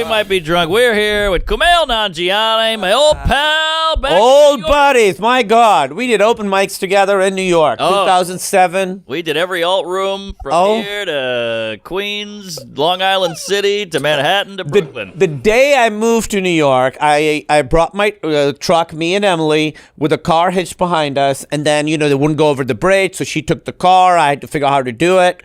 might be drunk. We're here with Kumail Nanjiani, my old pal. Old buddies, my God. We did open mics together in New York, 2007. We did every alt room from here to Queens, Long Island City, to Manhattan, to Brooklyn. The day I moved to New York, I brought my truck, me and Emily, with a car hitched behind us. And then, they wouldn't go over the bridge, so she took the car. I had to figure out how to do it.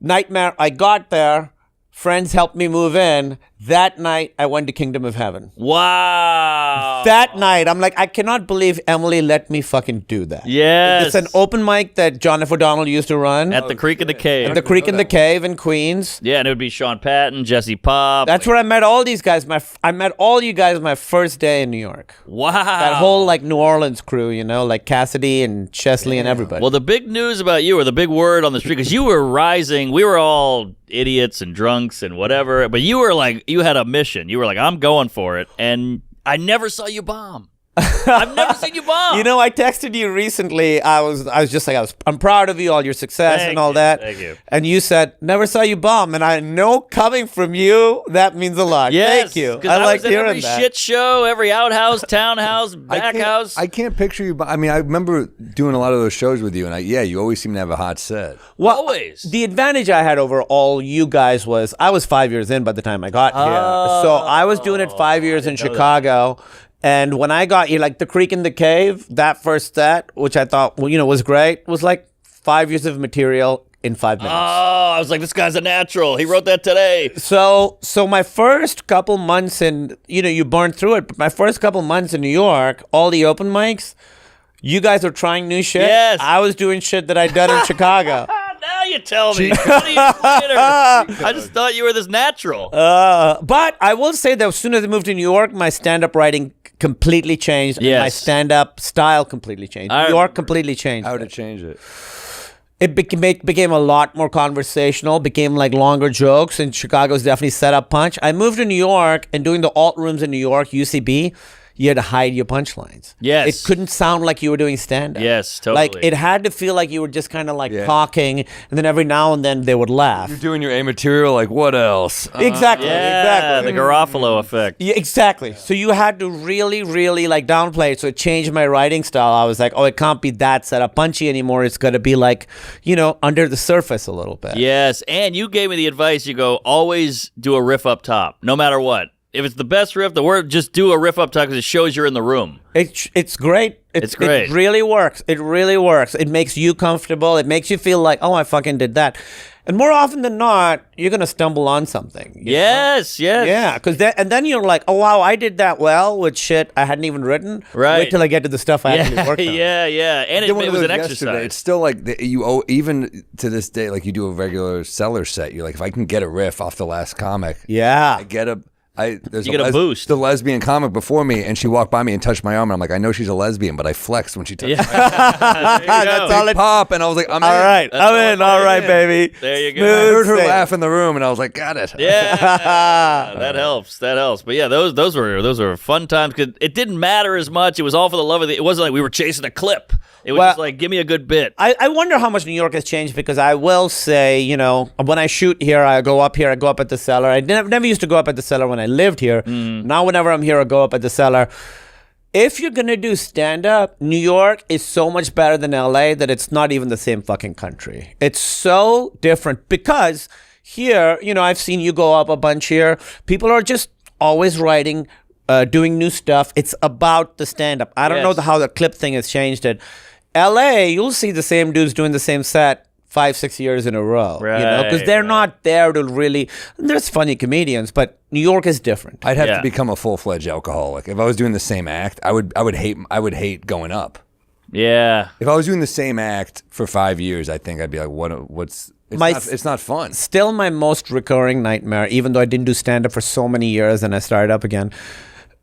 Nightmare. I got there. Friends helped me move in. That night, I went to Kingdom of Heaven. Wow. That night, I'm like, I cannot believe Emily let me fucking do that. Yes. It's an open mic that John F. O'Donnell used to run. At the Creek in the Cave. At the Creek in the Cave in Queens. Yeah, and it would be Sean Patton, Jesse Pop. That's where I met all these guys. I met all you guys my first day in New York. Wow. That whole New Orleans crew, like Cassidy and Chesley and everybody. Well, the big news about you, or the big word on the street, because you were rising. We were all idiots and drunks and whatever, but you were like, you had a mission. You were like, I'm going for it. And I never saw you bomb. I've never seen you bomb. I texted you recently. I was just like, I'm proud of you, all your success and all that. Thank you. And you said, never saw you bomb. And I know coming from you, that means a lot. Yes, thank you. I like was at hearing every that. Shit show, every outhouse, townhouse, back house. I can't picture you. I mean, I remember doing a lot of those shows with you, and you always seem to have a hot set. Well, always. The advantage I had over all you guys was I was 5 years in by the time I got here. So I was doing it 5 years in Chicago. And when I got here, like the Creek in the Cave, that first set, which I thought, was great, was like 5 years of material in 5 minutes. Oh, I was like, this guy's a natural. He wrote that today. So my first couple months you burned through it, but my first couple months in New York, all the open mics, you guys were trying new shit. Yes. I was doing shit that I'd done in Chicago. Now you tell me. 20 years later, I just thought you were this natural. But I will say that as soon as I moved to New York, my stand-up writing completely changed. Yes. And my stand-up style completely changed. New York completely changed. How to change it? It became a lot more conversational, became like longer jokes, and Chicago's definitely set up punch. I moved to New York, and doing the alt rooms in New York, UCB, you had to hide your punchlines. Yes. It couldn't sound like you were doing stand-up. Yes, totally. Like, it had to feel like you were just kind of talking, and then every now and then they would laugh. You're doing your A material, like, what else? Exactly, exactly. The Garofalo effect. Yeah, exactly. So you had to really, really downplay it. So it changed my writing style. I was like, it can't be that set up punchy anymore. It's got to be like, under the surface a little bit. Yes, and you gave me the advice. You go, always do a riff up top, no matter what. If it's the best riff, just do a riff up top because it shows you're in the room. It's great. It's great. It really works. It really works. It makes you comfortable. It makes you feel like, I fucking did that. And more often than not, you're going to stumble on something. Yes. Yeah, and then you're like, oh, wow, I did that well with shit I hadn't even written. Right. Wait till I get to the stuff I actually worked on. Yeah. And it was an exercise. It's still like, even to this day, like you do a regular cellar set, you're like, if I can get a riff off the last comic, yeah, I get a... You get a boost. The lesbian comic before me, and she walked by me and touched my arm, and I'm like, I know she's a lesbian, but I flexed when she touched my arm. That's all it pop, and I was like, I'm all right. I'm in. All right, baby. There you go. I heard her laugh in the room, and I was like, got it. Yeah, that helps. But yeah, those were fun times because it didn't matter as much. It was all for the love of it. It wasn't like we were chasing a clip. It was just like, give me a good bit. I wonder how much New York has changed because I will say, when I shoot here, I go up at the cellar. I never used to go up at the cellar when I lived here. Now, whenever I'm here, I go up at the cellar. If you're going to do stand-up, New York is so much better than LA that it's not even the same fucking country. It's so different because here, I've seen you go up a bunch here. People are just always writing, doing new stuff. It's about the stand-up. I don't know how the clip thing has changed it. LA, you'll see the same dudes doing the same set 5-6 years in a row, because they're not there to really. There's funny comedians, but New York is different. I'd have to become a full-fledged alcoholic if I was doing the same act. I would hate going up. Yeah. If I was doing the same act for 5 years, I think I'd be like, what's? It's not fun. Still, my most recurring nightmare, even though I didn't do stand-up for so many years and I started up again.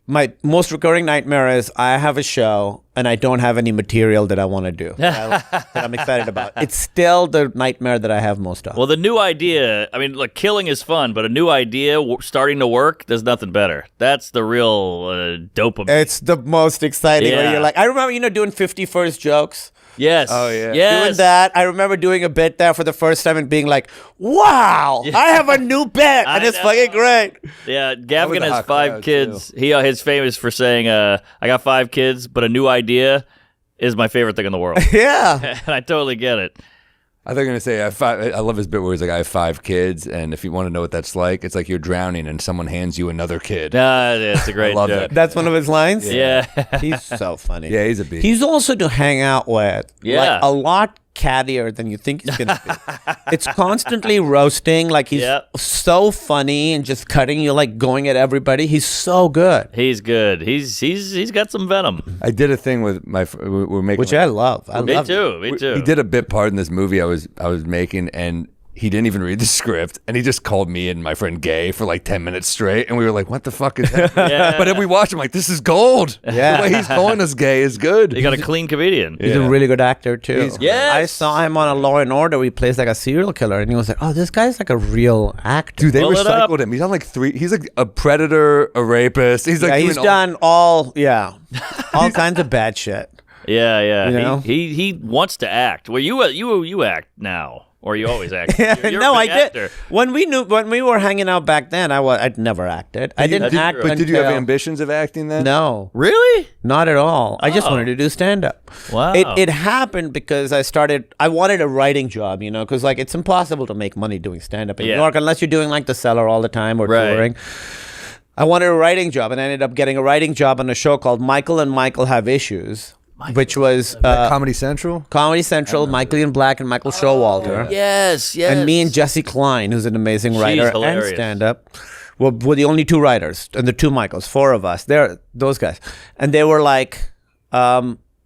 My most recurring nightmare is I have a show and I don't have any material that I want to do that I'm excited about. It's still the nightmare that I have most of. Well, the new idea, look, killing is fun, but a new idea starting to work, there's nothing better. That's the real dopamine. It's the most exciting. Where you're like, I remember, doing 50 first jokes. Yes. Oh, yeah. Yes. Doing that, I remember doing a bit there for the first time and being like, "Wow, I have a new bit, and it's know. fucking great." Yeah, was Gaffigan a has hot 5 crowd, kids. He's famous for saying, "I got 5 kids, but a new idea is my favorite thing in the world." Yeah, And I totally get it. I thought you were going to say, I love his bit where he's like, I have 5 kids, and if you want to know what that's like, it's like you're drowning and someone hands you another kid. It's a great love joke. that. that's one of his lines. Yeah. He's so funny. Yeah, he's a beast. He's also to hang out with. Yeah. Like, a lot cattier than you think he's gonna be. It's constantly roasting. Like, he's Yep. so funny and just cutting you, like going at everybody. He's so good, He's good. He's got some venom. I did a thing with we're making which like, I love. I Me love it. too. Me too. He did a bit part in this movie I was making, and he didn't even read the script, and he just called me and my friend gay for like 10 minutes straight, and we were like, what the fuck is that? Yeah. But then we watched him like, this is gold. Yeah. The way he's calling us gay is good. You got a clean comedian. He's a really good actor too. He's great. Yes. I saw him on a Law and Order where he plays like a serial killer, and he was like, "Oh, this guy's like a real actor." Dude, they Pull it up. recycled him. He's on like 3. He's like a predator, a rapist. He's like Yeah, doing he's all- done all kinds of bad shit. Yeah, yeah. You know? He wants to act. Well, you act now, or you always act. You're No, a I big did. actor. When we were hanging out back then, I'd never acted. I didn't act. But did you have until- ambitions of acting then? No, Really? not at all. I just Oh. wanted to do stand up. Wow. It happened because I wanted a writing job, because like it's impossible to make money doing stand up in Yeah. New York unless you're doing like the Cellar all the time or Right. touring. I wanted a writing job, and I ended up getting a writing job on a show called Michael and Michael Have Issues, which was Comedy Central? Comedy Central, Michael Ian Black and Michael Showalter. Yes, yes. And me and Jesse Klein, who's an amazing writer and hilarious. stand-up, were the only 2 writers, and the 2 Michaels, 4 of us. They're those guys, and they were like,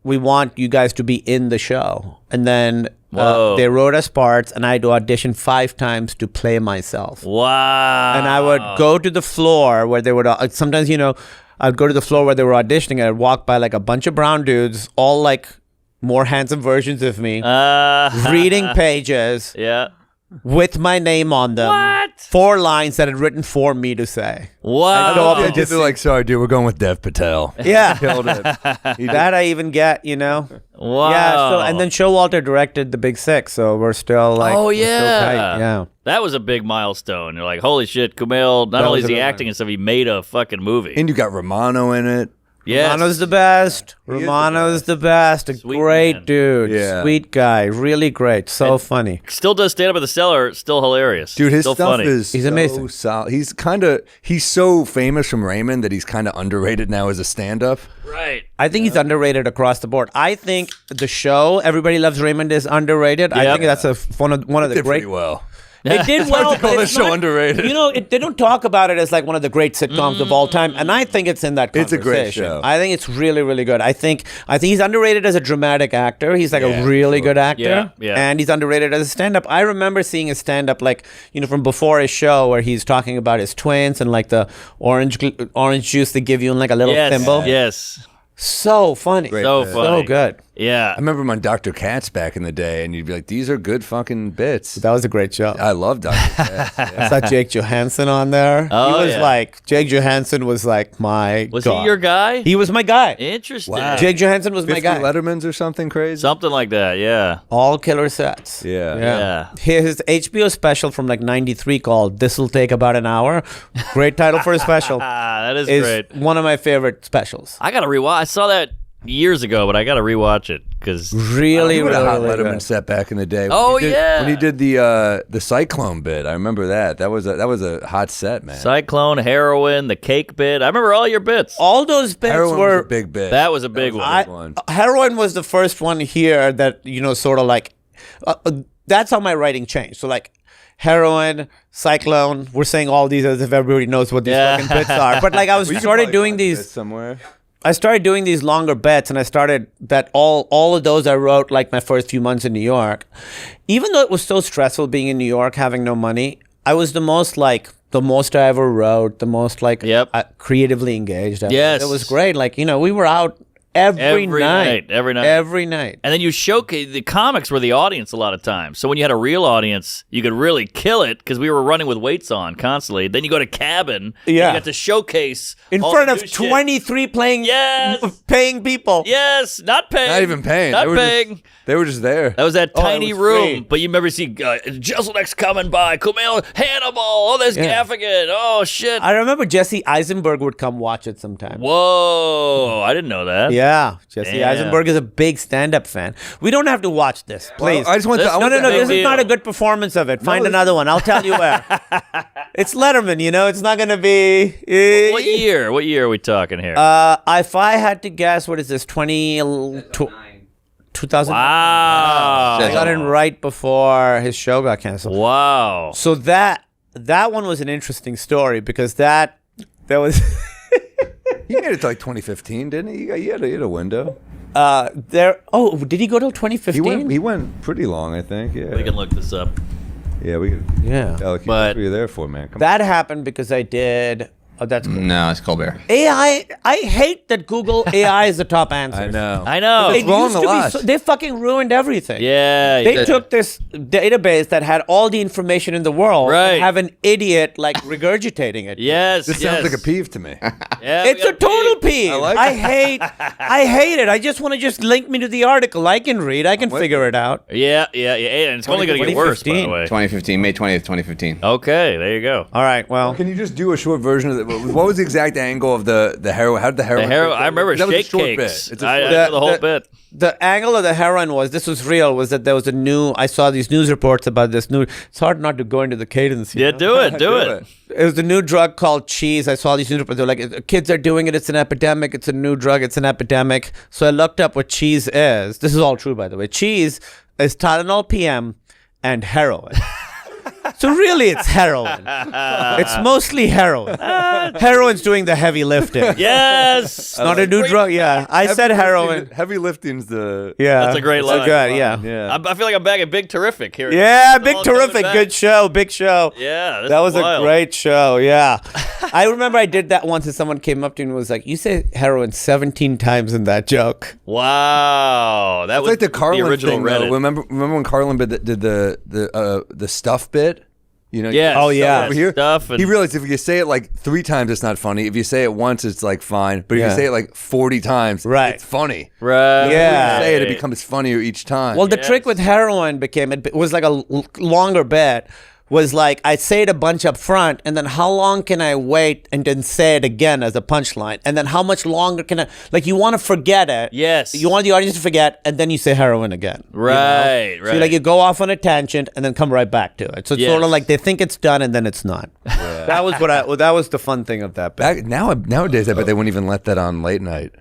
"We want you guys to be in the show." And then Whoa. they wrote us parts, and I had to audition 5 times to play myself. Wow. And I would go to the floor where they would sometimes, I'd go to the floor where they were auditioning, and I'd walk by like a bunch of brown dudes, all like more handsome versions of me, reading pages Yeah. with my name on them. What? 4 lines that had written for me to say. Wow. go up Yeah, and they're like, sorry, dude, we're going with Dev Patel. Yeah. Killed it. That I even get, Wow. Yeah. So, and then Showalter directed The Big Sick, so we're still like, Oh, we're still yeah. tight. Yeah. That was a big milestone. You're like, holy shit, Kumail, not That only was is he a- acting and stuff, he made a fucking movie. And you got Romano in it. Yes. Romano's the best. He is the Romano's the best. A Sweet great man. dude. Yeah. Sweet guy. Really great. So funny. Still does stand up at the Cellar. Still hilarious. Dude, his still stuff funny. is He's so amazing. solid. He's so famous from Raymond that he's kind of underrated now as a stand-up. Right. I think he's underrated across the board. I think the show Everybody Loves Raymond is underrated. I Yep. think that's one of the Did great. pretty well. It did well. to call but this it's show not- underrated. They don't talk about it as like one of the great sitcoms of all time, and I think it's in that It's a conversation. great show. I think it's really, really good. I think he's underrated as a dramatic actor. He's like a really good actor, Yeah, yeah. and he's underrated as a stand-up. I remember seeing his stand-up like from before his show where he's talking about his twins and like the orange juice they give you in like a little Yes. thimble. Yes. So funny, So bit. funny. so good. Yeah. I remember him on Dr. Katz back in the day, and you'd be like, these are good fucking bits. That was a great show. I love Dr. Katz. Yeah. I saw Jake Johansson on there. Oh, he was yeah. like Jake Johansson was like my Was god. he your guy? He was my guy. Interesting. Wow. Jake Johansson was my 50 guy. Lettermans or something crazy? Something like that. Yeah. All killer sets. Yeah. Yeah. His HBO special from like '93 called "This'll Take About an Hour." Great title for a special. That is Is great. one of my favorite specials. I gotta rewatch. I saw that years ago, but I gotta rewatch it because Really, He really, had a hot really Letterman good. set back in the day. Oh, When he did- yeah. when he did the Cyclone bit, I remember that. That was a hot set, man. Cyclone, Heroin, the cake bit. I remember all your bits. All those bits Heroin were was a big bit. That was a big one. a big one. Heroin was the first one here that sort of like that's how my writing changed. So like Heroin, Cyclone, we're saying all these as if everybody knows what these Yeah. fucking bits are. But like I was Well, you can started probably doing find these bits somewhere. I started doing these longer bets, and I started that all of those I wrote like my first few months in New York. Even though it was so stressful being in New York, having no money, I was the most I ever wrote, the most Yep. creatively engaged. Yes. It was great. Like, we were out Every night. Every night. Every night. And then you showcase the comics were the audience a lot of times. So when you had a real audience, you could really kill it because we were running with weights on constantly. Then you go to cabin. Yeah. You got to showcase In all front the of new shit. 23 paying people. Yes, not paying. Not even paying. Not paying. They were just there. That was that tiny was room. free. But you remember see Jeselnik's coming by, Kumail, Hannibal, oh, there's Gaffigan. Oh, shit. I remember Jesse Eisenberg would come watch it sometimes. Whoa, I didn't know that. Yeah, Jesse Damn. Eisenberg is a big stand-up fan. We don't have to watch this, please. I just want This- to. no, big this is not deal. a good performance of it. Find another one. I'll tell you where. It's Letterman, It's not going to be... What year? What year are we talking here? If I had to guess, what is this, 2000? Wow. I got in right before his show got canceled. Wow. So that one was an interesting story because that was... He made it to like 2015, didn't he? He had a window. did he go till 2015? He went pretty long, I think. Yeah. We can look this up. Yeah, we could. Yeah. Alec, But- that's what you're there for, man. Come That happened because I did... Oh, that's cool. No, it's Colbert. AI, I hate that Google AI is the top answer. on. I know. I know. It's wrong a lot. They fucking ruined everything. Yeah. They took this database that had all the information in the world Right. and have an idiot like regurgitating it. Yes. This yes. sounds like a peeve to me. Yeah, It's we a got total peeve. peeve. I like I it. hate it. I just want to just link me to the article. I can read. I can figure it out. Yeah. And it's only going to get worse, by the 2015. way. 2015, May 20th, 2015. Okay, there you go. All right. Well, Can you just do a short version of it? What was the exact angle of the heroin? How did the heroin? I remember That was a shake short cakes. bit. It's a I short- know the whole bit. the angle of the heroin was that there was a new. I saw these news reports about this new. It's hard not to go into the cadence. Yeah, do it. Do it. It was a new drug called cheese. I saw these news reports. They're like, kids are doing it. It's an epidemic. It's a new drug. It's an epidemic. So I looked up what cheese is. This is all true, by the way. Cheese is Tylenol PM and heroin. So really, it's heroin. It's mostly heroin. Heroin's doing the heavy lifting. Yes. Not a new drug. Yeah, I said heroin. Heavy lifting's the. Yeah, That's a great so line. good. Yeah. Yeah. I feel like I'm back at Big Terrific here. Yeah, It's big all coming terrific, back. good show, big show. Yeah, this that is was wild. a great show. Yeah, I remember I did that once, and someone came up to me and was like, "You say heroin 17 times in that joke." Wow, that It's was like the Carlin original thing. Though. Reddit. Remember when Carlin did the stuff bit? Yes. Oh, yeah. Over here, Stuff and he realized if you say it like 3 times, it's not funny. If you say it once, it's like fine. But if Yeah. you say it like 40 times, Right. it's funny. right. Yeah. If you say it, it becomes funnier each time. Well, the Yes. trick with heroin it was like a longer bit. Was like I say it a bunch up front, and then how long can I wait and then say it again as a punchline, and then how much longer can I you want to forget it? Yes. you want the audience to forget, and then you say heroin again. Right. So you go off on a tangent and then come right back to it. So it's sort of Yes. like they think it's done and then it's not. That was that was the fun thing of that bit. Nowadays, I bet they wouldn't even let that on late night.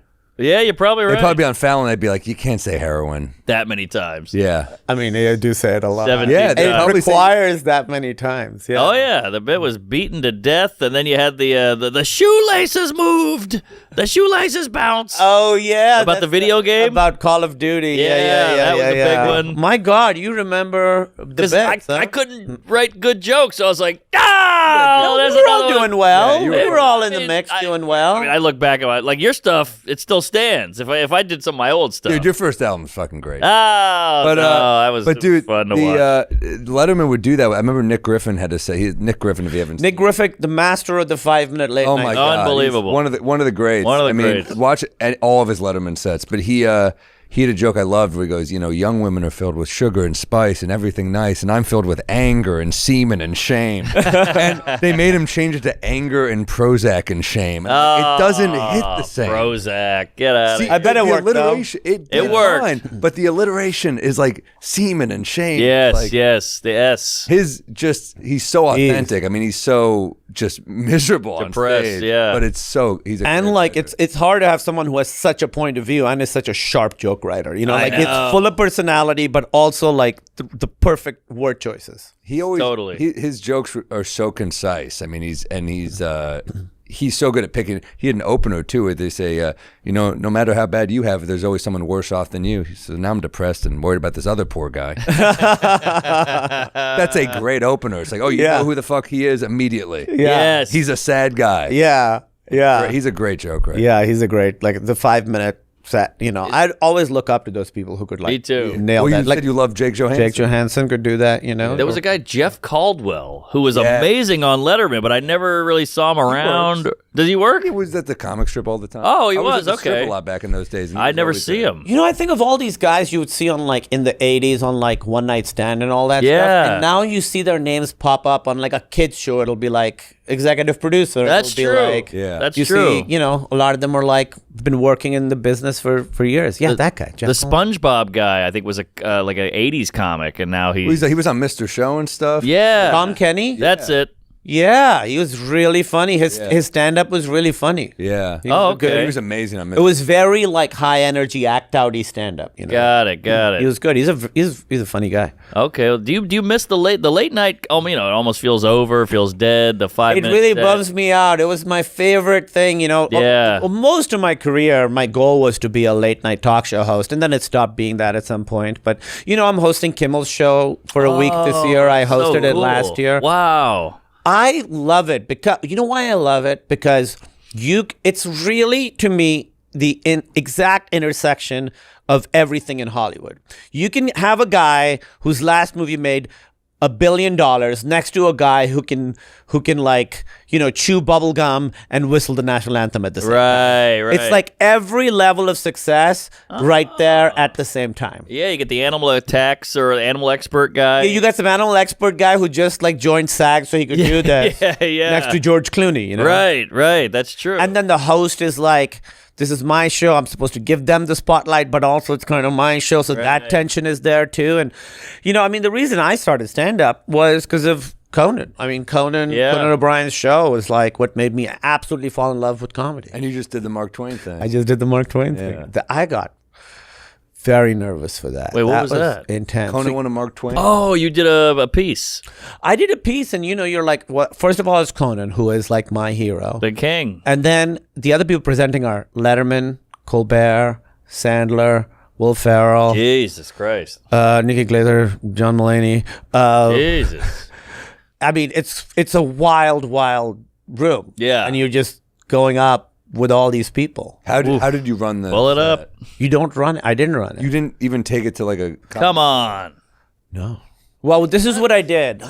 Yeah, you're probably right. They'd probably be on Fallon. They'd be like, "You can't say heroin." that many times. Yeah. I mean, they do say it a lot. 17 Yeah, they It times. probably say- requires that many times. Yeah. Oh yeah, the bit was beaten to death, and then you had the shoelaces moved, the shoelaces bounced. Oh yeah. About the that's video game? About Call of Duty. Yeah, that was a big one. My God, you remember the Because bits, huh? I couldn't write good jokes, so I was like, ah, there's we were all another one. doing well. Yeah, you we were- were all in the I mean, mix doing well. I mean, I look back at like your stuff, it still stands. If I did some of my old stuff, Dude, your first album's fucking great. oh, But no, that was dude, fun to watch. Letterman would do that. I remember Nick Griffin had to say. Nick Griffin, if you haven't. Nick Griffith, the master of the 5-minute late Oh night. my god, Unbelievable. He's one of the greats. One of the I mean, greats. watch all of his Letterman sets. But he had a joke I loved where he goes, young women are filled with sugar and spice and everything nice, and I'm filled with anger and semen and shame. And they made him change it to anger and Prozac and shame. It doesn't hit the same. Prozac, get out of See, here. I bet it the worked, though. alliteration, It It worked. fine, but the alliteration is like semen and shame. Yes, Like, yes, the S. he's so authentic. I mean, he's so just miserable Depressed, on stage. yeah. But he's a And great like writer. it's hard to have someone who has such a point of view and is such a sharp joke writer. I It's know. full of personality, but also like the perfect word choices. he always Totally. his jokes are so concise. I mean, he's so good at picking. He had an opener too where they say, no matter how bad you have it, there's always someone worse off than you. He says, now I'm depressed and worried about this other poor guy. That's a great opener. It's like, oh, you Yeah. know who the fuck he is immediately. Yeah. Yes. He's a sad guy. Yeah. He's a great joke, right? Yeah, he's a great, like the 5-minute set. You know, I'd always look up to those people who could like Me too. nail Well, that. you Like said you love Jake Johansson. Jake Johansson could do that. You know, There was a guy, Jeff Caldwell, who was Yeah. amazing on Letterman, but I never really saw him around. Does he work? He was at the comic strip all the time. Oh, he I was, at the strip okay. a lot back in those days. and he I was never always see there. him. You know, I think of all these guys you would see on like in the 80s on like One Night Stand and all that Yeah. stuff. And now you see their names pop up on like a kid's show. It'll be like executive producer. That's It'll be true. Like, Yeah. That's you true. see, you know, a lot of them are like been working in the business for years. Yeah, that guy. Jeff The SpongeBob guy, I think, was a like an '80s comic, and now Well, he was on Mr. Show and stuff. yeah, Tom Kenny. that's it. Yeah, he was really funny. His stand up was really funny. Yeah. He was Oh, a good- okay. He was amazing on Mr. It was very like high energy act outy stand up. You know, Got it. he was good. He's a funny guy. Okay. Well, do you miss the late night? Oh, you know, it almost feels over, feels dead. The 5 It minutes. really bums me out. It was my favorite thing, you know. Yeah. Most of my career, my goal was to be a late night talk show host, and then it stopped being that at some point. But you know, I'm hosting Kimmel's show for a week this year. I hosted it last year. Wow. I love it because you know why I love it? Because it's really to me the exact intersection of everything in Hollywood. You can have a guy whose last movie made $1 billion next to a guy who can like, you know, chew bubble gum and whistle the national anthem at the same time. Right. It's like every level of success right there at the same time. Yeah, you get the animal attacks or animal expert guy. You got some animal expert guy who just like joined SAG so he could do this yeah. next to George Clooney, you know? Right. That's true. And then the host is like, this is my show. I'm supposed to give them the spotlight, but also it's kind of my show. So that tension is there too. And, you know, I mean, the reason I started stand up was because of Conan. I mean, Conan O'Brien's show was like what made me absolutely fall in love with comedy. And you just did the Mark Twain thing. I just did the Mark Twain Yeah. thing. I got very nervous for that. Wait, what was that? Intense. Conan won a Mark Twain. oh, you did a piece. I did a piece, and you know, you're like, what? First of all, it's Conan, who is like my hero. The king. And then the other people presenting are Letterman, Colbert, Sandler, Will Ferrell, Jesus Christ. Nikki Glaser, John Mulaney. Jesus. I mean, it's a wild room. Yeah. And you're just going up with all these people. How did you run the? Pull it up. You don't run it. I didn't run it. You didn't even take it to like a. Come on. No. Well, this is what I did.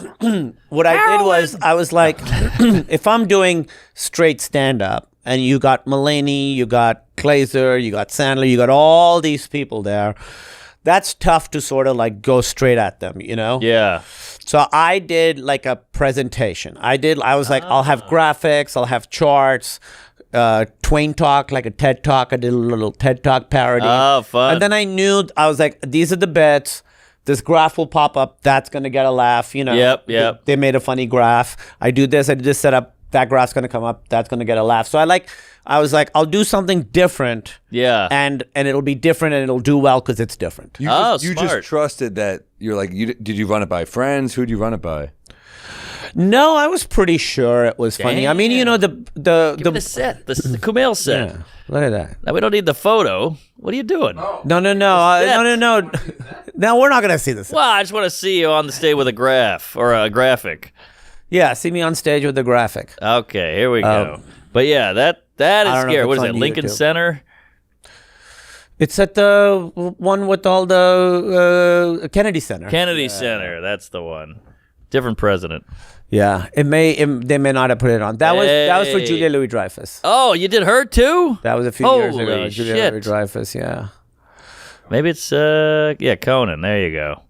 What I did was I was like, if I'm doing straight stand-up and you got Mulaney, you got Glaser, you got Sandler, you got all these people there, that's tough to sort of like go straight at them, you know? Yeah. So I did like a presentation. I was like, I'll have graphics, I'll have charts, Twain Talk, like a TED Talk. I did a little TED Talk parody. Oh, fun. And then I was like, these are the bits. This graph will pop up. That's going to get a laugh, you know. Yep. They made a funny graph. I do this setup. That graph's going to come up. That's going to get a laugh. So I was like, I'll do something different. Yeah. And it'll be different and it'll do well because it's different. You smart. just trusted that you're like did you run it by friends? Who'd you run it by? No, I was pretty sure it was funny. I mean, you know, the set. The Kumail set. Yeah, look at that. Now we don't need the photo. What are you doing? No. No, we're not going to see this. Well, I just want to see you on the stage with a graph or a graphic. Yeah, see me on stage with the graphic. Okay, here we go. But yeah, that is don't know if scary. it's What is on it? Lincoln YouTube. Center? It's at the one with all the Kennedy Center. Kennedy Center. That's the one. Different president. Yeah, they may not have put it on. That was for Hey. Julia Louis-Dreyfus. Oh, you did her too? That was a few years ago. Holy Julia shit. Louis-Dreyfus. Yeah. Maybe it's Conan. There you go.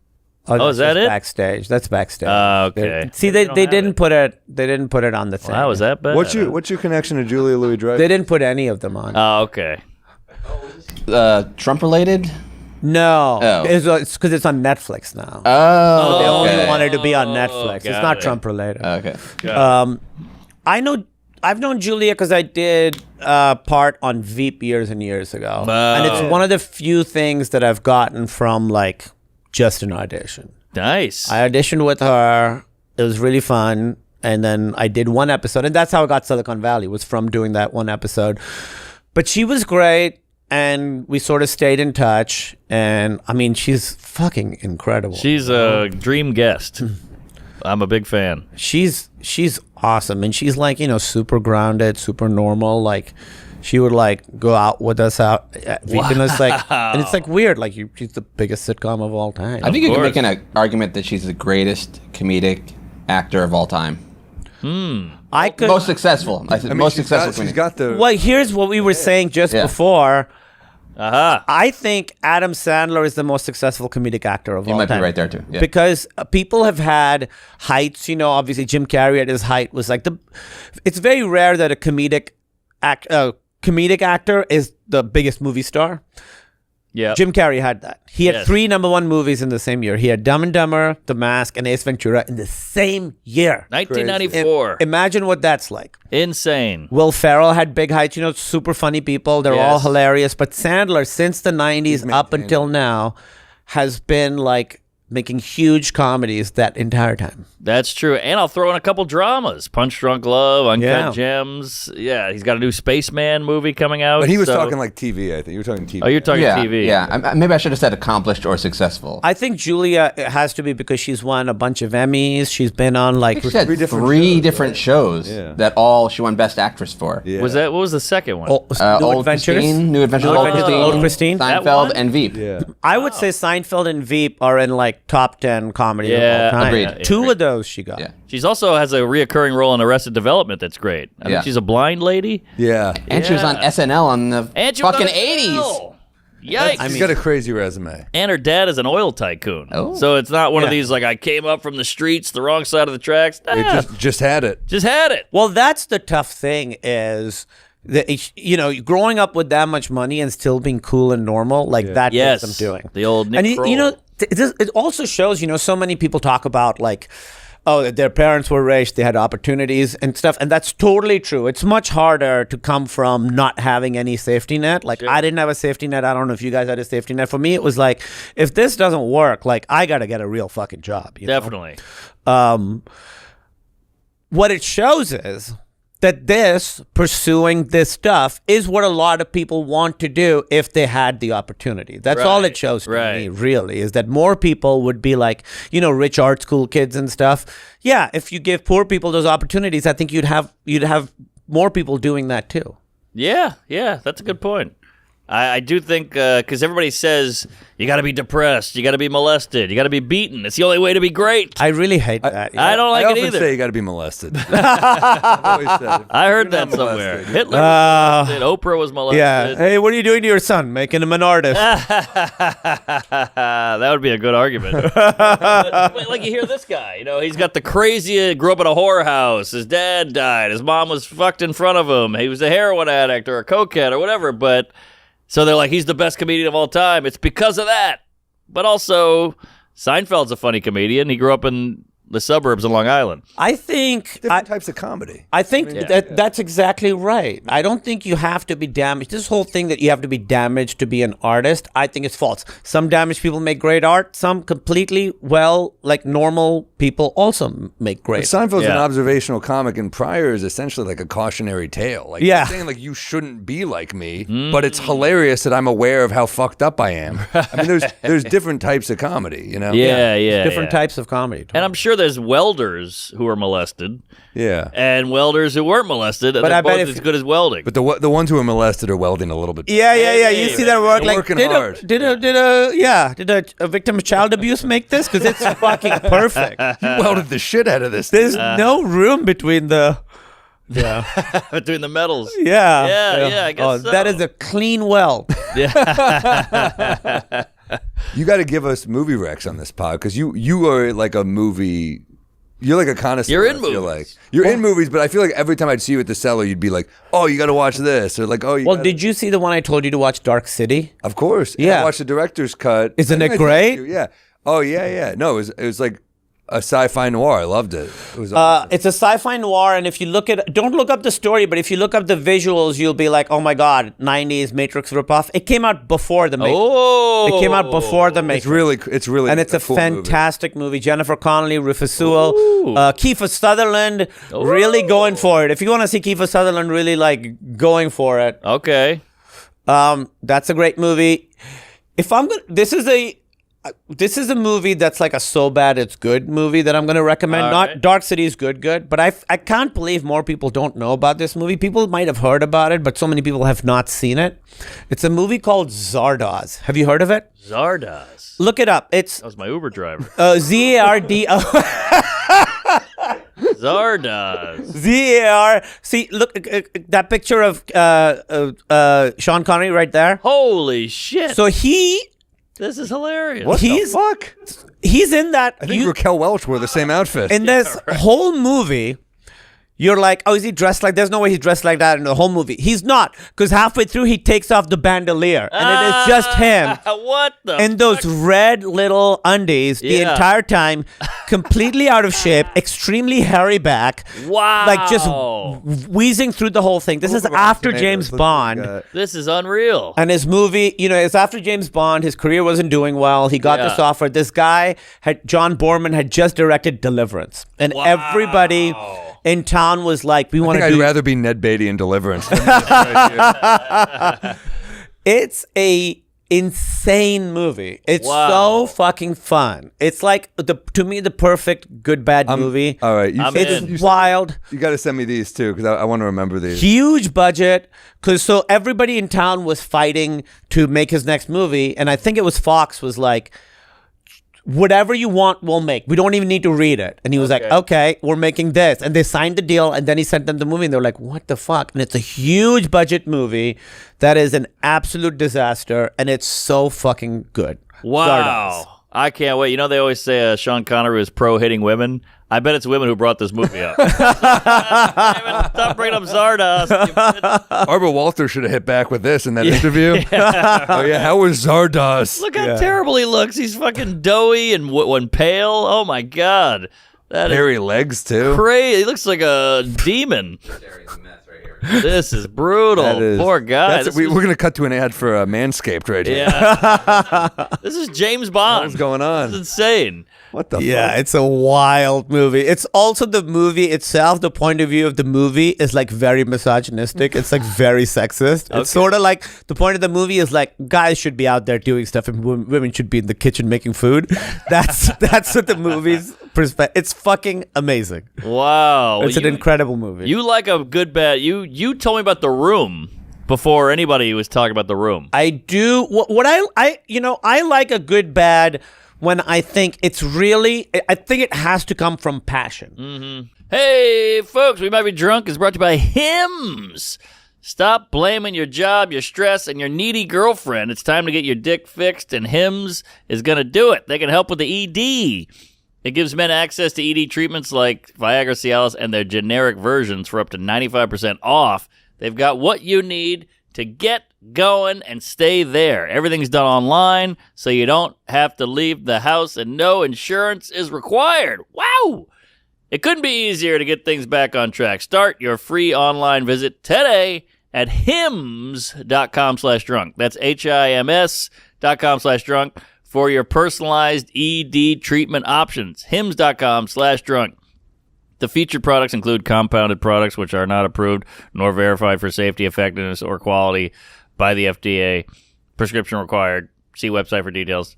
Oh, is that just it? Backstage. That's backstage. Okay. See, they didn't put it. They didn't put it on the thing. Wow, was that bad? What's your connection to Julia Louis-Dreyfus? They didn't put any of them on. Oh, okay. Trump related? No, Oh. it's because it's on Netflix now. Oh, They only okay. wanted to be on Netflix. It's got not it. Trump related. Okay. I've known Julia because I did part on Veep years and years ago, Wow. and it's one of the few things that I've gotten from like just an audition. Nice. I auditioned with her. It was really fun, and then I did one episode, and that's how I got Silicon Valley, was from doing that one episode. But she was great, and we sort of stayed in touch. And I mean, she's fucking incredible. She's a dream guest. I'm a big fan. She's awesome, and she's like, you know, super grounded, super normal. Like, she would like go out with us out. And it's like, and it's like weird. Like she's the biggest sitcom of all time. I think you can make an argument that she's the greatest comedic actor of all time. I could. Most successful. I think most successful. She's got the. Well, here's what we were saying just before. I think Adam Sandler is the most successful comedic actor of all time. He might be right there too. Yeah. Because people have had heights. Obviously Jim Carrey at his height was like it's very rare that a comedic actor is the biggest movie star. Yeah. Jim Carrey had that. He had 3 #1 movies in the same year. He had Dumb and Dumber, The Mask, and Ace Ventura in the same year. 1994. Imagine what that's like. Insane. Will Ferrell had big heights, super funny people. They're all hilarious. But Sandler, since the 90s up until now, has been like making huge comedies that entire time. That's true. And I'll throw in a couple dramas. Punch Drunk Love, Uncut Yeah. Gems. Yeah, he's got a new Spaceman movie coming out. But he was so- talking like TV, I think. You were talking TV. Oh, you're talking yeah, TV. Yeah, maybe I should have said accomplished or successful. I think Julia has to be because she's won a bunch of Emmys. She's been on like She had three different shows that all she won Best Actress for. Yeah. What was the second one? New Old Adventures. Christine, New Adventures of Old Christine, Old Christine. That Seinfeld, one? and Veep. Yeah. I would say Seinfeld and Veep are in like top 10 comedy of Yeah, all time. agreed. 2 of those she got. Yeah. She's also has a reoccurring role in Arrested Development that's great. I Yeah. mean, she's a blind lady. Yeah. And she was on SNL on the And she was fucking on 80s. SNL. Yikes. She's got a crazy resume. And her dad is an oil tycoon. Oh. So it's not one of these like I came up from the streets, the wrong side of the tracks. They Nah, just had it. just had it. Well, that's the tough thing is that, growing up with that much money and still being cool and normal, like that Yes. is I'm doing. The old Nick And Kroll. it also shows, so many people talk about like, oh, that their parents were rich, they had opportunities and stuff, and that's totally true. It's much harder to come from not having any safety net. Like I didn't have a safety net. I don't know if you guys had a safety net. For me, it was like, if this doesn't work, like I got to get a real fucking job. Definitely. What it shows is that pursuing this stuff is what a lot of people want to do if they had the opportunity. That's all it shows to me, really, is that more people would be like, rich art school kids and stuff. Yeah, if you give poor people those opportunities, I think you'd have more people doing that too. Yeah, that's a good point. I do think, because everybody says you got to be depressed, you got to be molested, you got to be beaten. It's the only way to be great. I really hate that. I don't like I it often either. say you got to be molested. I've always said, I heard you're that not somewhere. molested. Hitler was molested. Oprah was molested. Yeah. Hey, what are you doing to your son? Making him an artist. That would be a good argument. But, like you hear this guy, he's got the crazy, grew up in a whorehouse. His dad died. His mom was fucked in front of him. He was a heroin addict or a cokehead or whatever. But so they're like, he's the best comedian of all time. It's because of that. But also, Seinfeld's a funny comedian. He grew up in the suburbs of Long Island. I think Different types of comedy. I think that's exactly right. I don't think you have to be damaged. This whole thing that you have to be damaged to be an artist, I think it's false. Some damaged people make great art. Some completely, like normal people also make great art. Seinfeld's an observational comic, and Pryor is essentially like a cautionary tale. Like he's saying, like, you shouldn't be like me, but it's hilarious that I'm aware of how fucked up I am. I mean, there's different types of comedy, Yeah. Different types of comedy. And I'm sure there's welders who are molested. Yeah. And welders who weren't molested. And But they're I bet both if- as good as welding. But the ones who are molested are welding a little bit. Yeah. You see that work? They're Like, working did hard. did a victim of child abuse make this? Because it's fucking perfect. You welded the shit out of this. There's no room between the. Yeah. Between the metals. Yeah. I guess so. That is a clean weld. You got to give us movie recs on this pod, because you are like a movie. You're like a connoisseur. You're in I feel movies. like. You're in movies, but I feel like every time I'd see you at the cellar, you'd be like, "Oh, you got to watch this," or like, "Oh, you." Well, gotta-" did you see the one I told you to watch, Dark City? Of course. And Yeah. I watched the director's cut. Isn't I it think I great? texted you, Yeah. Oh yeah. No, it was like a sci-fi noir. I loved it. It was. Awesome. It's a sci-fi noir, and if you don't look up the story, but if you look up the visuals, you'll be like, "Oh my god, '90s Matrix ripoff." It came out before the Matrix. Oh. It came out before the Matrix. It's really, And it's a cool fantastic movie. Jennifer Connelly, Rufus Sewell, Kiefer Sutherland, really going for it. If you want to see Kiefer Sutherland really like going for it, Okay. that's a great movie. This is This is a movie that's like a so bad it's good movie that I'm going to recommend. All Not right. Dark City is good, but I can't believe more people don't know about this movie. People might have heard about it, but so many people have not seen it. It's a movie called Zardoz. Have you heard of it? Zardoz. Look it up. It's That was my Uber driver. Zardo. Zardoz. ZAR. See, look that picture of Sean Connery right there. Holy shit. So This is hilarious. What He's- the fuck? he's in that. I think Raquel Welch wore the same outfit. In this whole movie, you're like, oh, is he dressed like? There's no way he's dressed like that in the whole movie. He's not, because halfway through he takes off the bandolier, and it is just him What the in those red little undies the Yeah. entire time, completely out of shape, extremely hairy back, Wow. like just wheezing through the whole thing. This is after James Bond. This is unreal. And his movie, it's after James Bond. His career wasn't doing well. He got Yeah. this offer. This guy John Borman had just directed Deliverance, and everybody in town was like, "We I want think to I'd do." rather be Ned Beatty in Deliverance. It's a insane movie. It's Wow. so fucking fun. It's like to me the perfect good bad movie. All right, I'm It's in. wild. You got to send me these too because I want to remember these. Huge budget, because so everybody in town was fighting to make his next movie, and I think it was Fox was like, whatever you want, we'll make. We don't even need to read it. And he was like, okay, we're making this. And they signed the deal, and then he sent them the movie, and they're like, what the fuck? And it's a huge budget movie that is an absolute disaster, and it's so fucking good. Wow. Zardoz. I can't wait. You know, they always say Sean Connery was pro hitting women. I bet it's women who brought this movie up. Stop bringing up Zardoz. Barbara Walters should have hit back with this in that interview. Oh yeah, how was Zardoz? Look how terrible he looks. He's fucking doughy and pale. Oh my god, that is Hairy legs too. crazy. He looks like a demon. This is brutal. That is- Poor guy. We're gonna cut to an ad for Manscaped right here. Yeah. This is James Bond. What's going on? This is insane. What the? Yeah, fuck? it's a wild movie. It's also the movie itself, the point of view of the movie is like very misogynistic. It's like very sexist. It's sort of like the point of the movie is like guys should be out there doing stuff and women should be in the kitchen making food. That's what the movie's perspective. It's fucking amazing. Wow. It's an incredible movie. You like a good bad. You told me about The Room before anybody was talking about The Room. I do what I like a good bad when I think it's really I think it has to come from passion. Hey, folks, We Might Be Drunk is brought to you by Hims. Stop blaming your job, your stress, and your needy girlfriend. It's time to get your dick fixed, and Hims is going to do it. They can help with the ED. It gives men access to ED treatments like Viagra, Cialis, and their generic versions for up to 95% off. They've got what you need to get going and stay there. Everything's done online, so you don't have to leave the house, and no insurance is required. Wow! It couldn't be easier to get things back on track. Start your free online visit today at hims.com/drunk. That's HIMS.com/drunk for your personalized ED treatment options. hims.com/drunk. The featured products include compounded products which are not approved nor verified for safety, effectiveness, or quality by the FDA. Prescription required. See website for details.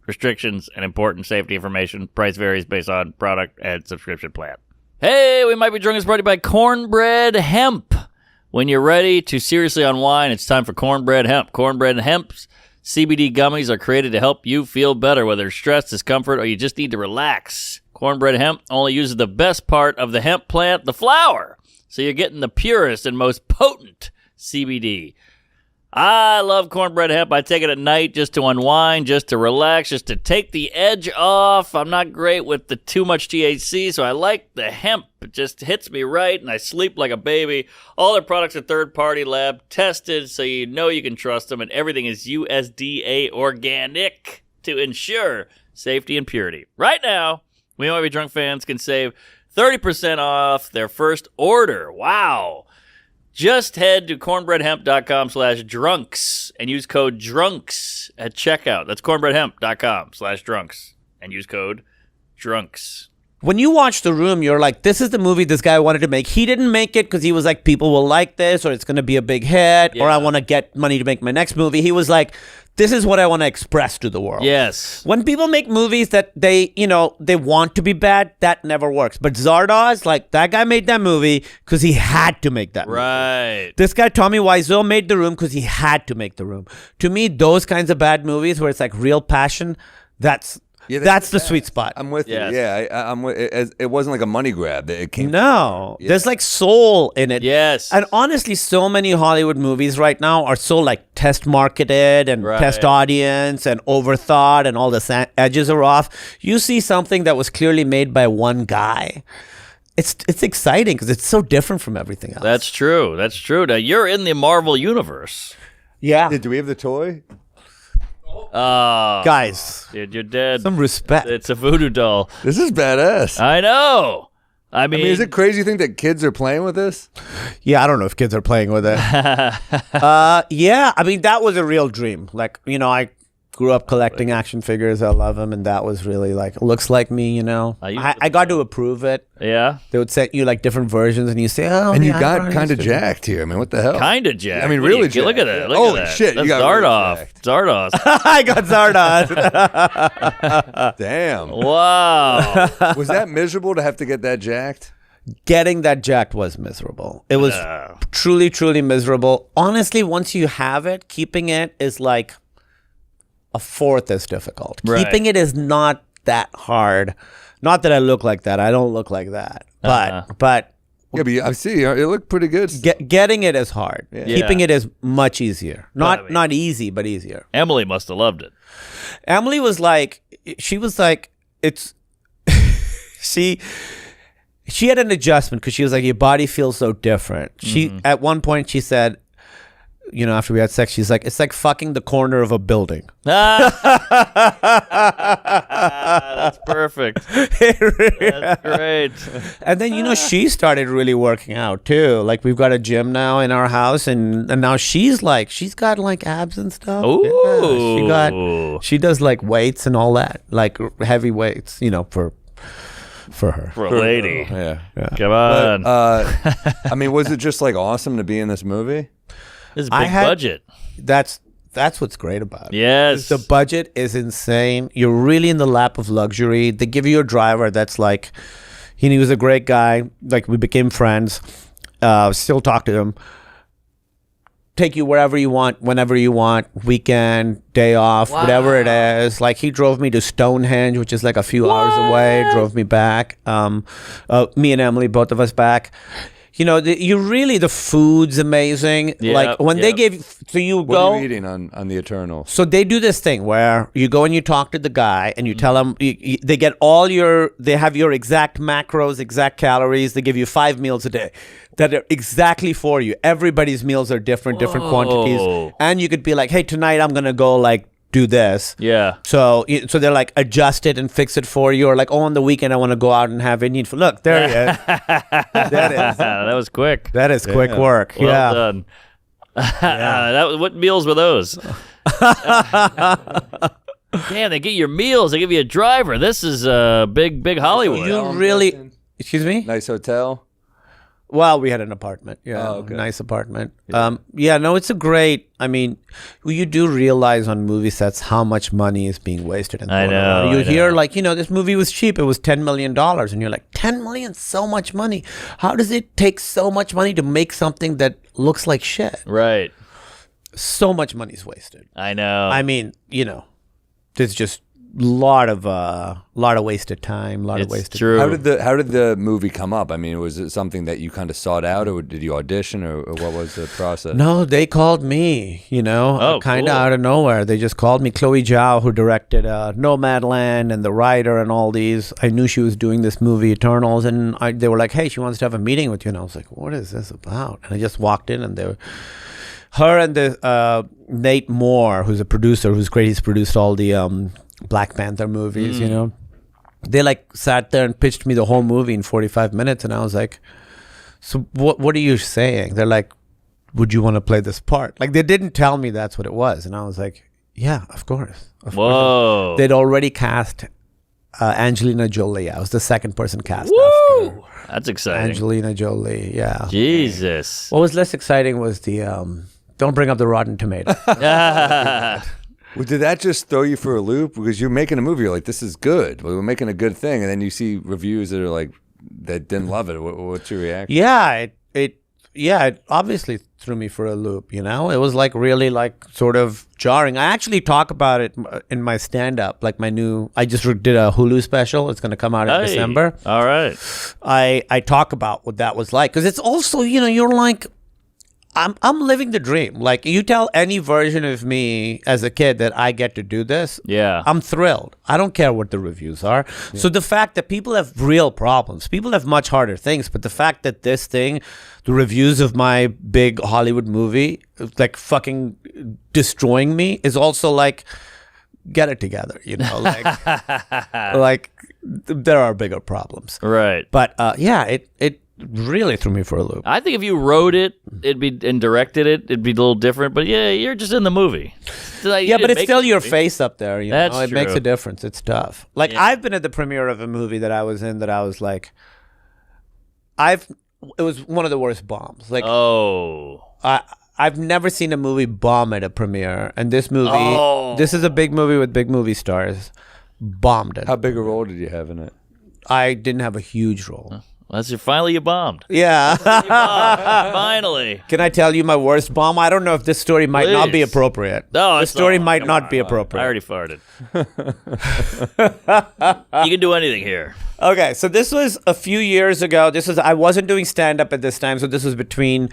Restrictions and important safety information. Price varies based on product and subscription plan. Hey, We Might Be Drunk is brought to you by Cornbread Hemp. When you're ready to seriously unwind, it's time for Cornbread Hemp. Cornbread Hemp's CBD gummies are created to help you feel better, whether it's stress, discomfort, or you just need to relax. Cornbread Hemp only uses the best part of the hemp plant, the flower. So you're getting the purest and most potent CBD. I love Cornbread Hemp. I take it at night just to unwind, just to relax, just to take the edge off. I'm not great with the too much THC, so I like the hemp. It just hits me right, and I sleep like a baby. All their products are third-party lab tested, so you know you can trust them, and everything is USDA organic to ensure safety and purity. Right now, We Might Be Drunk fans can save 30% off their first order. Wow. Just head to cornbreadhemp.com/drunks and use code DRUNKS at checkout. That's cornbreadhemp.com/drunks and use code DRUNKS. When you watch The Room, you're like, this is the movie this guy wanted to make. He didn't make it because he was like, people will like this, or it's going to be a big hit, or I want to get money to make my next movie. He was like, this is what I want to express to the world. Yes. When people make movies that they want to be bad, that never works. But Zardoz, like, that guy made that movie because he had to make that movie. Right. This guy, Tommy Wiseau, made The Room because he had to make The Room. To me, those kinds of bad movies where it's like real passion, that's the sweet spot. I'm with Yes. you. Yeah, I'm with it. Wasn't like a money grab that it came. No, there's like soul in it. Yes. And honestly, so many Hollywood movies right now are so like test marketed and Right. test audience and overthought, and all the edges are off. You see something that was clearly made by one guy. It's exciting because it's so different from everything else. That's true. That's true. Now, you're in the Marvel universe. yeah, Do we have the toy? guys, Dude, you're dead. some respect. It's a voodoo doll. This is badass. I know. I mean, is it crazy to think that kids are playing with this? Yeah, I don't know if kids are playing with it. Yeah, I mean, that was a real dream. Like, I grew up collecting action figures. I love them, and that was really like, looks like me, I got to approve it. yeah, They would send you like different versions, and you say, "Oh," And you yeah, I got brought kind of this figure. jacked here. I mean, what the hell? kind of jacked. I mean, What do really you- Look at jacked. that. Look Holy at that. shit, you That's got really Zardoz. jacked. I got Zardoz. Damn. Wow. Was that miserable to have to get that jacked? Getting that jacked was miserable. It was truly, truly miserable. Honestly, once you have it, keeping it is like a fourth as difficult. Right. Keeping it is not that hard. Not that I look like that. I don't look like that. But Yeah, but I see. It looked pretty good. getting it is hard. Keeping it is much easier. Not easy, but easier. Emily must have loved it. Emily was like, it's she had an adjustment because she was like, your body feels so different. She at one point she said, after we had sex, she's like, it's like fucking the corner of a building. That's perfect. That's great. And then she started really working out too. Like, we've got a gym now in our house, and now she's got like abs and stuff. Ooh. Yeah, she does like weights and all that, like heavy weights, for her. For a lady. Yeah. Come on. I mean, was it just like awesome to be in this movie? This is big budget. That's what's great about it. Yes. The budget is insane. You're really in the lap of luxury. They give you a driver that's like, he was a great guy. Like, we became friends. Still talk to him. Take you wherever you want, whenever you want, weekend, day off, whatever it is. Like, he drove me to Stonehenge, which is like a few hours away, drove me back. Me and Emily, both of us back. The food's amazing. Like, when they gave, so you What go. are you eating on the Eternal? So they do this thing where you go and you talk to the guy and you tell him, they get they have your exact macros, exact calories. They give you 5 meals a day that are exactly for you. Everybody's meals are different quantities. And you could be like, hey, tonight I'm going to go like do this. Yeah. So they're like, adjust it and fix it for you. Or like, on the weekend I want to go out and have Indian food. Look, there he is. That was quick. That is quick work. Well done. What meals were those? Damn, they get your meals. They give you a driver. This is big Hollywood. You really, excuse me? Nice hotel. Well, we had an apartment. Yeah, okay. Nice apartment. No, it's a great. I mean, you do realize on movie sets how much money is being wasted. I know. You hear like, this movie was cheap. It was $10 million, and you're like, 10 million, so much money. How does it take so much money to make something that looks like shit? Right. So much money's wasted. I know. I mean, there's just lot of wasted time, lot of It's wasted. true. How did the movie come up? I mean, was it something that you kind of sought out, or did you audition, or what was the process? No, they called me, kind of cool. out of nowhere. They just called me. Chloe Zhao, who directed Nomadland and The Rider and all these. I knew she was doing this movie, Eternals, and they were like, hey, she wants to have a meeting with you. And I was like, what is this about? And I just walked in, and they were... Her and the Nate Moore, who's a producer, who's great. He's produced all the Black Panther movies, They like sat there and pitched me the whole movie in 45 minutes, and I was like, so what are you saying? They're like, would you want to play this part? Like, they didn't tell me that's what it was, and I was like, yeah, of course. Whoa. They'd already cast Angelina Jolie. I was the second person cast Woo! after That's exciting. Angelina Jolie, yeah. Jesus. What was less exciting was the don't bring up the Rotten Tomatoes. Well, did that just throw you for a loop? Because you're making a movie, you're like, this is good. We're making a good thing. And then you see reviews that are like, that didn't love it. What's your reaction? Yeah, it obviously threw me for a loop, you know? It was like really like sort of jarring. I actually talk about it in my stand-up, like I just did a Hulu special. It's going to come out in December. All right. I talk about what that was like. Because it's also, you know, you're like, I'm living the dream. Like, you tell any version of me as a kid that I get to do this. Yeah. I'm thrilled. I don't care what the reviews are. Yeah. So the fact that people have real problems, people have much harder things, but the fact that this thing, the reviews of my big Hollywood movie, like fucking destroying me is also like, get it together, you know, like there are bigger problems. Right. But yeah, it really threw me for a loop. I think if you wrote it, and directed it, it'd be a little different. But yeah, you're just in the movie. Like, yeah, but it's still your face up there. You That's know, it true. makes a difference. It's tough. Like I've been at the premiere of a movie that I was in that I was like, it was one of the worst bombs. Like, I've never seen a movie bomb at a premiere, and this movie, this is a big movie with big movie stars, bombed it. How big a role did you have in it? I didn't have a huge role. Finally you bombed. Yeah. Finally. Can I tell you my worst bomb? I don't know if this story might not be appropriate. No, the story might not be appropriate. I already farted. You can do anything here. Okay, so this was a few years ago. I wasn't doing stand-up at this time, so this was between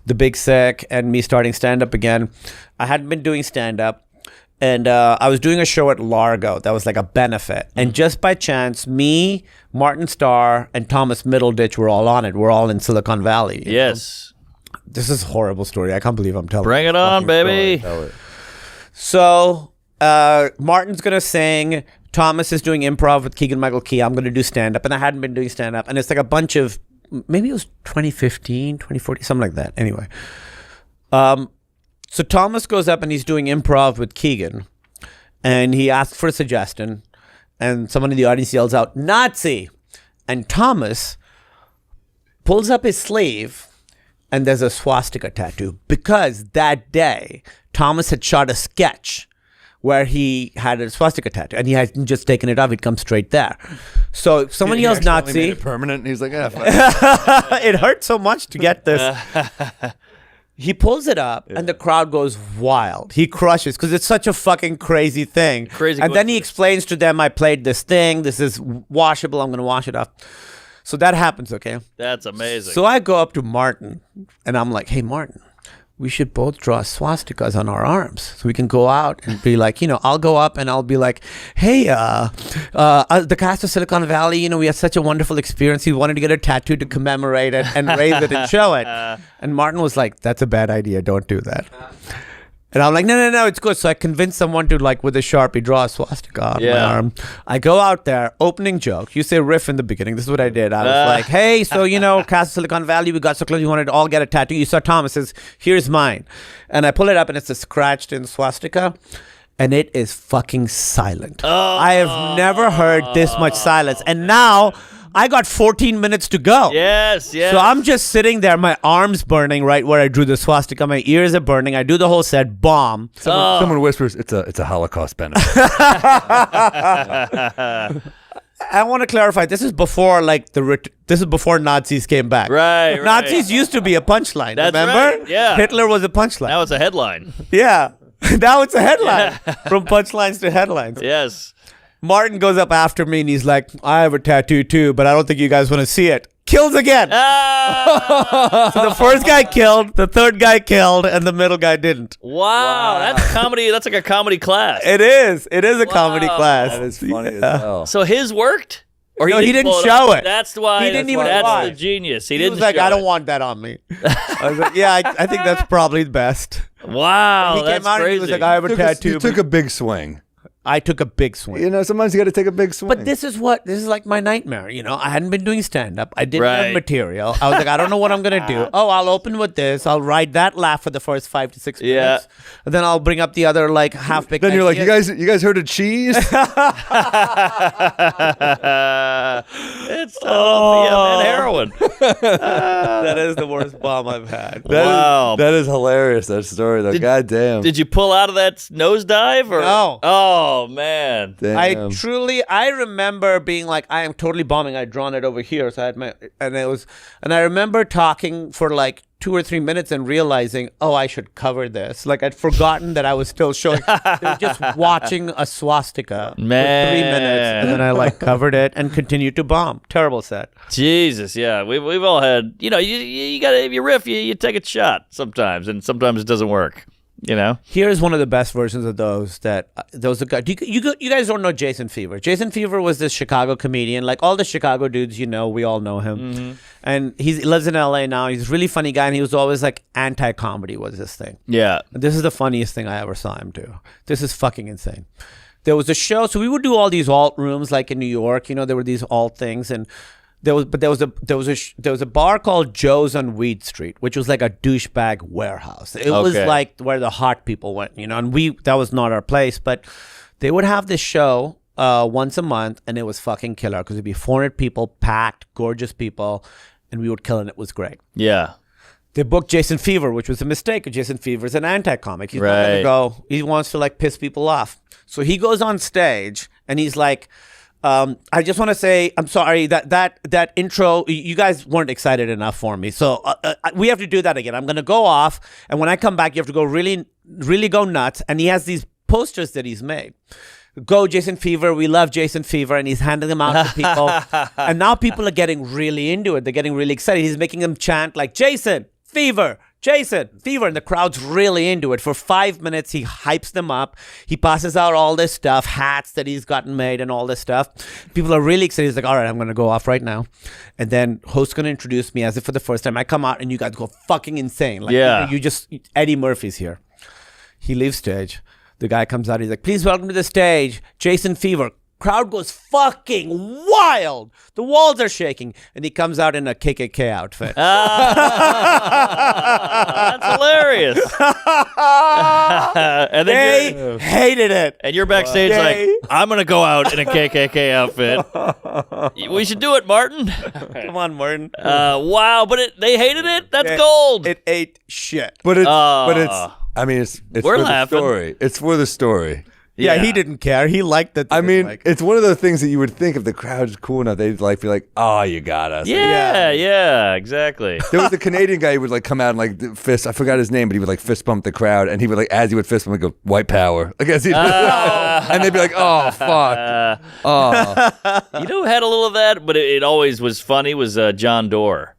The Big Sick and me starting stand-up again. I hadn't been doing stand-up. And I was doing a show at Largo that was like a benefit. And just by chance, me, Martin Starr, and Thomas Middleditch were all on it. We're all in Silicon Valley. Yes. know? This is a horrible story. I can't believe I'm telling Bring it on, baby. So Martin's going to sing. Thomas is doing improv with Keegan-Michael Key. I'm going to do stand-up. And I hadn't been doing stand-up. And it's like a bunch of, maybe it was 2015, 2014, something like that. Anyway. So Thomas goes up and he's doing improv with Keegan, and he asks for a suggestion, and someone in the audience yells out, "Nazi!" And Thomas pulls up his sleeve, and there's a swastika tattoo, because that day, Thomas had shot a sketch where he had a swastika tattoo, and he hadn't just taken it off, he'd come straight there. So if someone yells Nazi... Made it permanent, and he's like, fuck. It hurt so much to get this... He pulls it up, and the crowd goes wild. He crushes, because it's such a fucking crazy thing. And then he explains to them, I played this thing. This is washable. I'm going to wash it off. So that happens, okay? That's amazing. So I go up to Martin, and I'm like, hey, Martin, we should both draw swastikas on our arms. So we can go out and be like, I'll go up and I'll be like, hey, the cast of Silicon Valley, we had such a wonderful experience. He wanted to get a tattoo to commemorate it and raise it and show it. And Martin was like, that's a bad idea. Don't do that. And I'm like, no, it's good. So I convinced someone to, like, with a Sharpie, draw a swastika on my arm. I go out there, opening joke. You say riff in the beginning. This is what I did. I was like, hey, so, cast of Silicon Valley, we got so close, we wanted to all get a tattoo. You saw Thomas says, here's mine. And I pull it up, and it's a scratched in swastika. And it is fucking silent. I have never heard this much silence. And now... I got 14 minutes to go. Yes. So I'm just sitting there, my arm's burning right where I drew the swastika. My ears are burning. I do the whole set, bomb. Someone whispers, it's a Holocaust benefit. I want to clarify, this is before this is before Nazis came back. Right. Nazis used to be a punchline, That's remember? Right. Yeah. Hitler was a punchline. Now it's a headline. Yeah. Now it's a headline. Yeah. From punchlines to headlines. Yes. Martin goes up after me and he's like, I have a tattoo too, but I don't think you guys want to see it. Kills again. So the first guy killed, the third guy killed, and the middle guy didn't. Wow. That's comedy. That's like a comedy class. It is a comedy class. That is funny as hell. So his worked? Or he didn't show it. That's why. He didn't even That's watch. the genius. He was like, I don't want that on me. I was like, yeah, I think that's probably the best. Wow. He came out and he was like, I have a tattoo. You took a big swing. I took a big swing. You know, sometimes you got to take a big swing. But this is like my nightmare. You know, I hadn't been doing stand up. I didn't have Right. material. I was like, I don't know what I'm gonna do. Oh, I'll open with this. I'll ride that laugh for the first 5 to 6 minutes. And then I'll bring up the other like half baked. Then you're like, you guys heard of cheese? It's and heroin. That is the worst bomb I've had. Wow. That is hilarious, that story, though. God damn. Did you pull out of that nosedive? Or? No. Oh, man. Damn. I remember being like, I am totally bombing. I'd drawn it over here, so I had and I remember talking for like 2 or 3 minutes and realizing, oh, I should cover this. Like I'd forgotten that I was still showing. They were just watching a swastika for 3 minutes, and then I like covered it and continued to bomb. Terrible set. Jesus, yeah. We've all had, you know, you got to, if you riff, you take a shot sometimes, and sometimes it doesn't work. You know, here's one of the best versions of those. You guys don't know Jason Fever. Jason Fever was this Chicago comedian. Like all the Chicago dudes, you know, we all know him. And he lives in LA now. He's a really funny guy, and he was always like anti-comedy was his thing. yeah. This is the funniest thing I ever saw him do. This is fucking insane. There was a show, so we would do all these alt rooms, like in New York. You know, there were these alt things, and there was a bar called Joe's on Weed Street, which was like a douchebag warehouse. It was like where the hot people went, you know. And that was not our place, but they would have this show once a month, and it was fucking killer because it'd be 400 people, packed, gorgeous people, and we would kill, and it was great. Yeah. They booked Jason Fever, which was a mistake. Jason Fever is an anti-comic. He's not Right. going to go. He wants to like piss people off. So he goes on stage and he's like, I just want to say, I'm sorry that intro, you guys weren't excited enough for me. So we have to do that again. I'm going to go off. And when I come back, you have to go really, really go nuts. And he has these posters that he's made. Go Jason Fever, we love Jason Fever, and he's handing them out to people. And now people are getting really into it. They're getting really excited. He's making them chant like, Jason Fever, Jason Fever, and the crowd's really into it. For 5 minutes, he hypes them up. He passes out all this stuff, hats that he's gotten made and all this stuff. People are really excited. He's like, all right, I'm going to go off right now. And then host's going to introduce me as if for the first time. I come out and you guys go fucking insane. Like, Yeah. you just, Eddie Murphy's here. He leaves stage. The guy comes out. He's like, please welcome to the stage, Jason Fever. Crowd goes fucking wild. The walls are shaking. And he comes out in a KKK outfit. That's hilarious. And then They hated it. and you're backstage like, I'm going to go out in a KKK outfit. We should do it, Martin. Come on, Martin. Wow, but they hated it? That's gold. It ate shit. But it's I mean, it's We're for laughing. the story. It's for the story. Yeah, he didn't care. He liked it. I mean, it's one of those things that you would think if the crowd's cool enough, they'd like be like, "Oh, you got us." Yeah, exactly. There was a Canadian guy who would like come out and like fist. I forgot his name, but he would like fist bump the crowd, and he would like as he would fist bump, he'd go white power. I guess he'd and they'd be like, "Oh fuck." You know who had a little of that, but it always was funny, was John Doerr.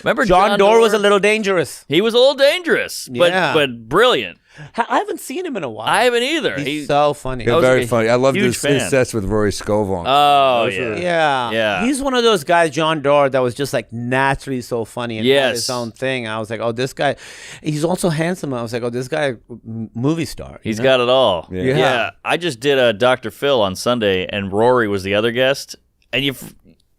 Remember John Doerr was a little dangerous. He was a little dangerous, Yeah. but brilliant. I haven't seen him in a while. I haven't either. He's so funny. Yeah, was very a funny. I loved huge his fan. sets with Rory Scovel. Oh, Those yeah. were- Yeah. He's one of those guys, John Doerr, that was just like naturally so funny and had his own thing. I was like, oh, this guy, he's also handsome. I was like, oh, this guy, movie star. He's got it all. Yeah. I just did a Dr. Phil on Sunday, and Rory was the other guest. And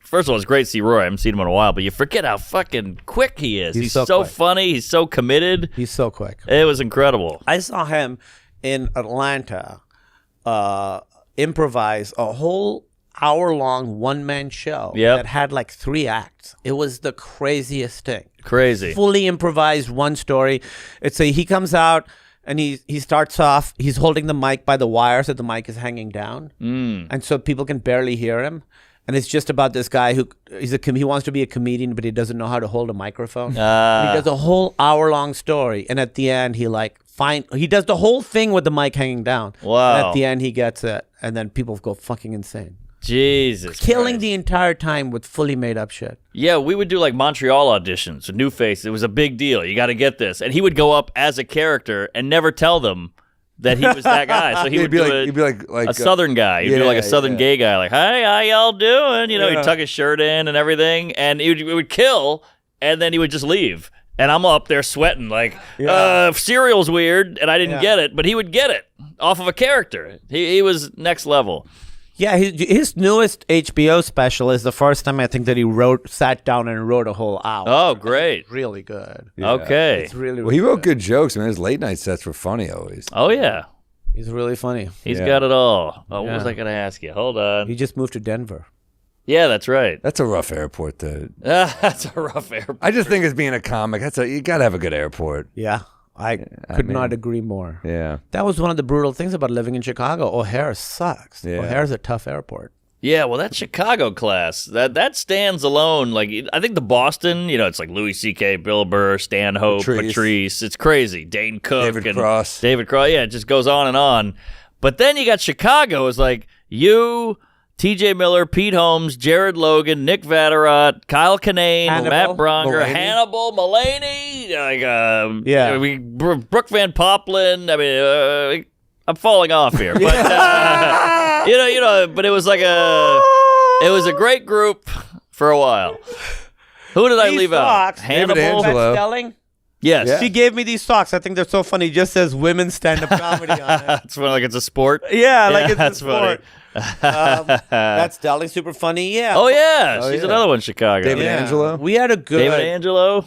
first of all, it's great to see Rory. I haven't seen him in a while, but you forget how fucking quick he is. He's so quick. funny. He's so committed. He's so quick. It was incredible. I saw him in Atlanta improvise a whole hour-long one-man show that had like 3 acts. It was the craziest thing. Crazy. Fully improvised one story. He comes out and he starts off, he's holding the mic by the wire so the mic is hanging down. And so people can barely hear him. And it's just about this guy who he wants to be a comedian, but he doesn't know how to hold a microphone. And he does a whole hour-long story, and at the end, he does the whole thing with the mic hanging down. Wow! And at the end, he gets it, and then people go fucking insane. Jesus, killing Christ. the entire time with fully made up shit. Yeah, we would do like Montreal auditions, a new face. It was a big deal. You got to get this, and he would go up as a character and never tell them that he was that guy. So he would he'd be like a Southern guy. He'd do like a Southern gay guy, like, "Hey, how y'all doing?" You know, he'd tuck his shirt in and everything, and it would kill, and then he would just leave. And I'm up there sweating like, cereal's weird, and I didn't get it, but he would get it off of a character. He was next level. Yeah, his newest HBO special is the first time I think that he sat down and wrote a whole hour. Oh, great. It's really good. Yeah. Okay. It's really, Well, he wrote good jokes, man. His late night sets were funny always. Oh, yeah. He's really funny. He's got it all. Oh, what was I going to ask you? Hold on. He just moved to Denver. Yeah, that's right. That's a rough airport, to. That's a rough airport. I just think as being a comic, you got to have a good airport. Yeah. I could not agree more. Yeah. That was one of the brutal things about living in Chicago. O'Hare sucks. Yeah. O'Hare's a tough airport. Yeah, well, that Chicago class, that stands alone. Like, I think the Boston, it's like Louis C.K., Bill Burr, Stanhope, Patrice. It's crazy. Dane Cook. David Cross. David Cross. Yeah, it just goes on and on. But then you got Chicago. It's like you, T.J. Miller, Pete Holmes, Jared Logan, Nick Vatterott, Kyle Kinane, Hannibal, Matt Bronger, Mulaney. Hannibal, Mulaney, Brooke Van Poplin. I mean, I'm falling off here, but but it was like it was a great group for a while. Who did I leave out? David Hannibal. Angelo. Stelling. Yes. Yeah. She gave me these socks. I think they're so funny. It just says women's stand-up comedy on it. That's funny, like it's a sport. Yeah, like it's that's a sport. That's Stelling, super funny. Yeah. Oh yeah, she's yeah. another one, Chicago. David Yeah. Angelo. We had a good David Angelo.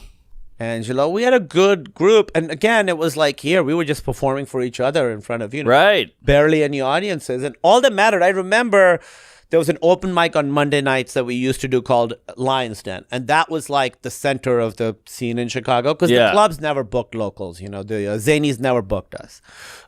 Angelo. We had a good group, and again, it was like here we were just performing for each other in front of Right. barely any audiences, and all that mattered. I remember there was an open mic on Monday nights that we used to do called Lion's Den, and that was like the center of the scene in Chicago because the clubs never booked locals. The Zanies never booked us,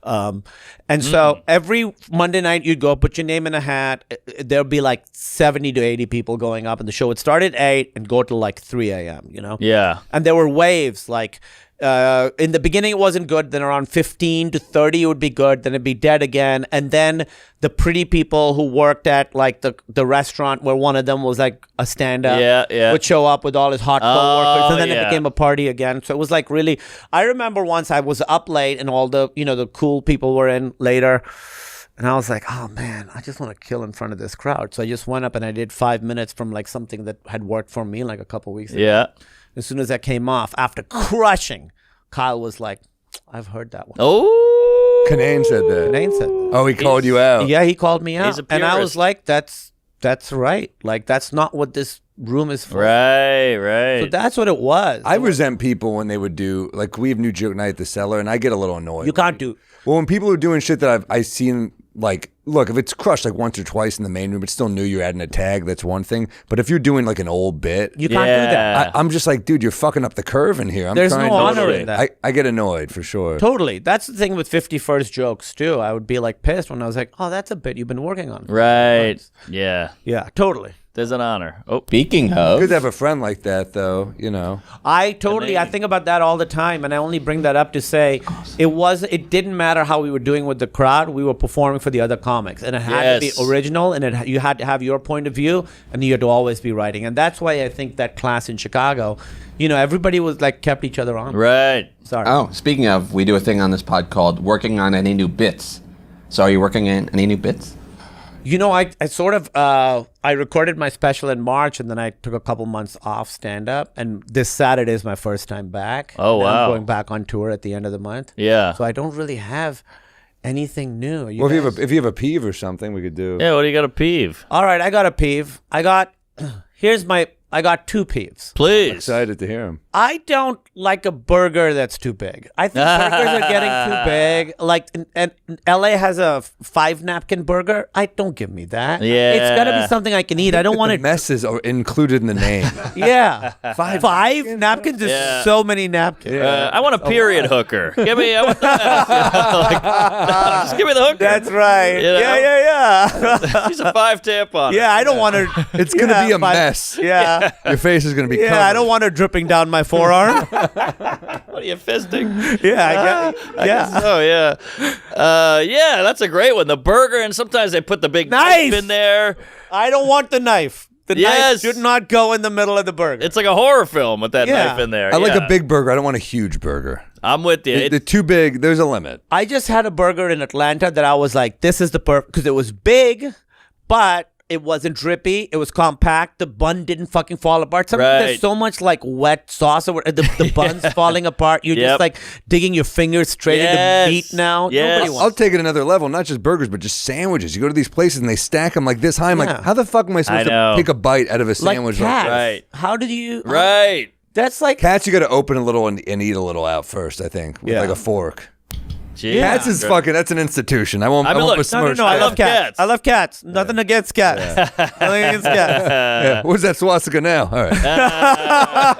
and so every Monday night you'd go put your name in a hat. There'd be like 70 to 80 people going up, and the show would start at 8 and go till like 3 a.m. Yeah. And there were waves like. In the beginning, it wasn't good. Then around 15 to 30, it would be good. Then it'd be dead again. And then the pretty people who worked at like the restaurant where one of them was like a stand-up would show up with all his hot coworkers. And then it became a party again. So it was like really, I remember once I was up late and all the, the cool people were in later. And I was like, oh man, I just want to kill in front of this crowd. So I just went up and I did 5 minutes from like something that had worked for me like a couple weeks ago. Yeah. As soon as that came off, after crushing, Kyle was like, I've heard that one. Oh. Kinane said that. Kinane said that. Oh, he called you out. Yeah, he called me He's out. a And I was purist. like, that's right. Like, that's not what this room is for. Right. So that's what it was. I resent people when they would do, like, we have New Joke Night at the Cellar, and I get a little annoyed. You can't do. Well, when people are doing shit that I've seen, like, look, if it's crushed like once or twice in the main room, it's still new, you're adding a tag, that's one thing. But if you're doing like an old bit, You can't do that. I'm just like, dude, you're fucking up the curve in here. I'm There's trying no to, honor in that. I get annoyed for sure. Totally. That's the thing with 51st jokes, too. I would be like pissed when I was like, oh, that's a bit you've been working on. Right. Yeah. Yeah, totally. There's an honor. Oh. Speaking of, Good to have a friend like that, though. I think about that all the time, and I only bring that up to say it didn't matter how we were doing with the crowd. We were performing for the other comics, and it had to be original, and you had to have your point of view, and you had to always be writing. And that's why I think that class in Chicago, everybody was like kept each other on. Right. Sorry. oh, speaking of, we do a thing on this pod called Working on Any New Bits. So are you working on any new bits? I sort of I recorded my special in March, and then I took a couple months off stand-up, and this Saturday is my first time back. Oh, And wow. I'm going back on tour at the end of the month. Yeah. So I don't really have anything new. Well, if you have a peeve or something, we could do. Yeah, what do you got a peeve? All right, I got a peeve. I got two peeves. Please. Excited to hear him. I don't like a burger that's too big. I think burgers are getting too big. Like, and LA has a 5-napkin burger. Don't give me that. Yeah. It's got to be something I can eat. I don't want The it. messes are included in the name. Yeah. Five napkins is Yeah. so many napkins. I want a period hooker. Give me. I want that. Just give me the hooker. That's right. You know? Yeah. She's a 5 tampon. Yeah, I don't want her. It's going to be a mess. Yeah. Your face is going to be covered. Yeah, I don't want her dripping down my forearm. What are you fisting? Yeah, I guess so, yeah. Yeah, that's a great one. The burger, and sometimes they put the big knife in there. I don't want the knife. The knife should not go in the middle of the burger. It's like a horror film with that knife in there. I like a big burger. I don't want a huge burger. I'm with you. The too big, there's a limit. I just had a burger in Atlanta that I was like, this is the perfect, because it was big, but It wasn't drippy. It was compact. The bun didn't fucking fall apart. Sometimes Right. there's so much like wet sauce or the bun's falling apart. You're just like digging your fingers straight into meat now. Yes. Nobody wants I'll take it another level, not just burgers, but just sandwiches. You go to these places and they stack them like this high. I'm like, how the fuck am I supposed to take a bite out of a sandwich like cats. Right. How did you? Right. That's like Cats, you got to open a little and eat a little out first, I think, with like a fork. Jeez. Cats is fucking, that's an institution. I won't look, besmirch no. I that. love cats. I love cats. Nothing against cats. Nothing against cats. Yeah. What's that swastika now? All right.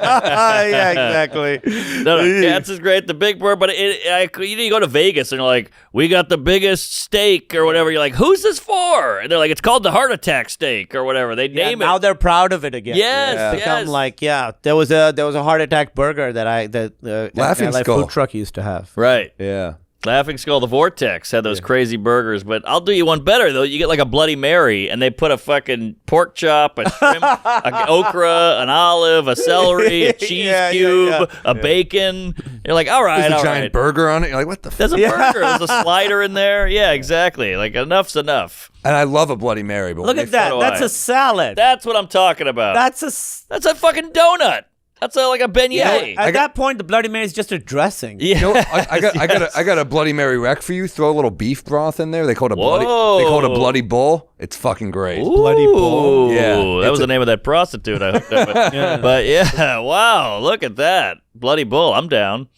Yeah, exactly. No, cats is great. The big bird, but you go to Vegas and you're like, we got the biggest steak or whatever. You're like, who's this for? And they're like, it's called the heart attack steak or whatever. They name it. Now they're proud of it again. Yes, It's become yes. like, there was a heart attack burger that Laughing like Skull. food truck used to have. Right. Yeah. Laughing Skull, the Vortex had those crazy burgers, but I'll do you one better though. You get like a Bloody Mary, and they put a fucking pork chop, a shrimp, a okra, an olive, a celery, a cheese cube, a bacon. You're like, all right, There's a all giant right. burger on it. You're like, what the fuck? There's a burger. There's a slider in there. Yeah, exactly. Like enough's enough. And I love a Bloody Mary, but Look at that. do That's I. a salad. That's what I'm talking about. That's a fucking donut. That's like a beignet. At that point, the Bloody Mary is just a dressing. Yeah. You know, I got a Bloody Mary wreck for you. Throw a little beef broth in there. They call it a Whoa. they call it a bloody bull. It's fucking great. Bloody bull. Yeah. That was the name of that prostitute I hooked up with. But yeah, wow, look at that. Bloody bull. I'm down.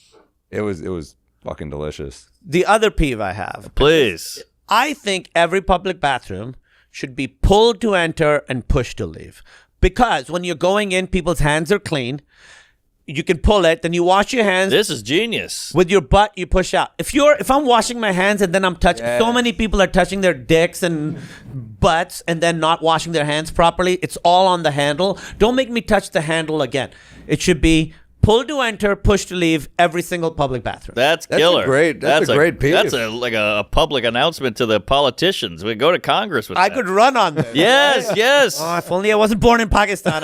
It was fucking delicious. The other peeve I have. Please. I think every public bathroom should be pulled to enter and pushed to leave. Because when you're going in, people's hands are clean. You can pull it, then you wash your hands. This is genius. With your butt, you push out. If I'm washing my hands and then I'm touching, so many people are touching their dicks and butts and then not washing their hands properly. It's all on the handle. Don't make me touch the handle again. It should be pull to enter, push to leave every single public bathroom. That's That's killer. a great peeve. That's like a public announcement to the politicians. We go to Congress with I that. could run on this. Yes, yes. Oh, if only I wasn't born in Pakistan.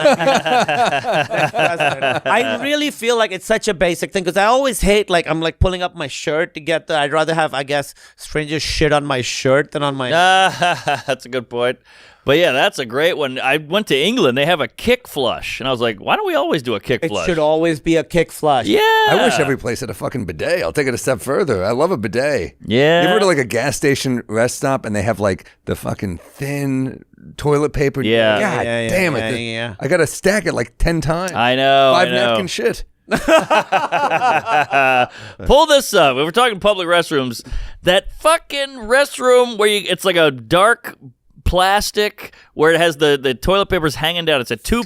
I really feel like it's such a basic thing because I always hate I'm pulling up my shirt to get I'd rather have, I guess, strangers shit on my shirt than on my. That's a good point. But yeah, that's a great one. I went to England. They have a kick flush. And I was like, why don't we always do a kick It flush? should always be a kick flush. Yeah. I wish every place had a fucking bidet. I'll take it a step further. I love a bidet. Yeah. You ever go to like a gas station rest stop and they have like the fucking thin toilet paper? Yeah. God Yeah, damn it. yeah. I got to stack it like 10 times. I know. 5 I know. napkin shit. Pull this up. If we're talking public restrooms, that fucking restroom where it's like a dark plastic where it has the toilet paper's hanging down. It's a two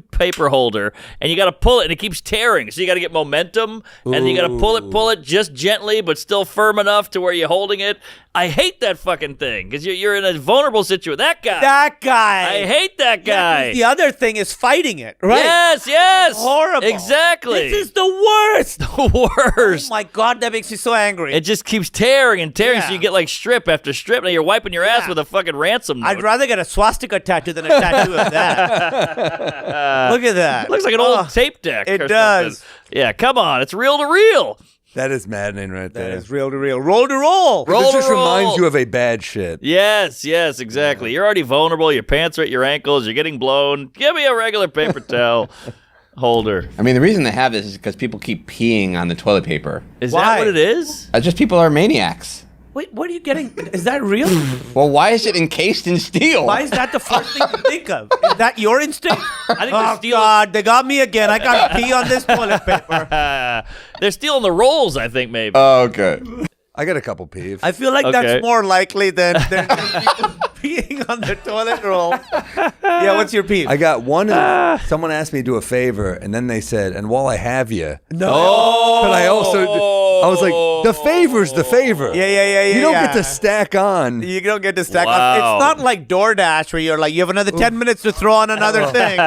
paper holder, and you got to pull it, and it keeps tearing. So you got to get momentum, and you got to pull it just gently, but still firm enough to where you're holding it. I hate that fucking thing because you're in a vulnerable situation. That guy. I hate that guy. The other thing is fighting it, right? Yes. Horrible. Exactly. This is the worst. the worst. Oh my God, that makes me so angry. It just keeps tearing and tearing, Yeah. so you get like strip after strip, and you're wiping your ass with a fucking ransom note. I'd rather get a swastika tattoo than a tattoo of that. Look at that. Looks like an old tape deck. it or does. something. Yeah, come on. It's reel to reel. That is maddening right there. That is real to real. Roll to roll. Roll This to just roll. reminds you of a bad shit. Yes, exactly. You're already vulnerable. Your pants are at your ankles. You're getting blown. Give me a regular paper towel holder. I mean, the reason they have this is because people keep peeing on the toilet paper. Is Why? that what it is? Just people are maniacs. Wait, what are you getting? Is that real? Well, why is it encased in steel? Why is that the first thing you think of? Is that your instinct? I think Oh, they're stealing. God, they got me again. I got to pee on this toilet paper. They're stealing the rolls, I think, maybe. Oh, okay. I got a couple peeves. I feel like Okay. that's more likely than people peeing on the toilet roll. Yeah, what's your peeve? I got one. Someone asked me to do a favor, and then they said, "And while I have you," Oh. but I was like, "The favor's the favor." Yeah. You don't get to stack on. You don't get to stack Wow. up. It's not like DoorDash where you're like, you have another 10 minutes to throw on another thing.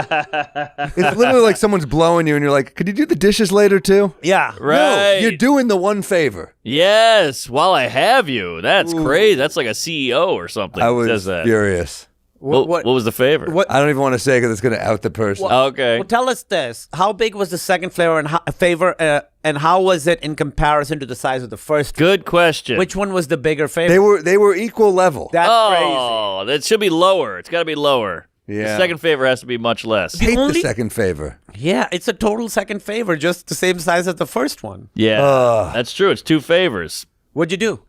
It's literally like someone's blowing you, and you're like, "Could you do the dishes later too?" Yeah. No, Right. you're doing the one favor. Yes, while I have you. That's crazy. That's like a CEO or something. I that was says that. furious. What was the favor? What- I don't even want to say because it's going to out the person. Okay. Well, tell us this. How big was the second flavor and And how was it in comparison to the size of the first? Good question. Which one was the bigger favorite? They were equal level. That's Oh, that should be lower. It's got to be lower. Yeah. The second favor has to be much less. Hate only- the second favor. crazy. Yeah, it's a total second favor, just the same size as the first one. Yeah, that's true. It's 2 favors. What'd you do?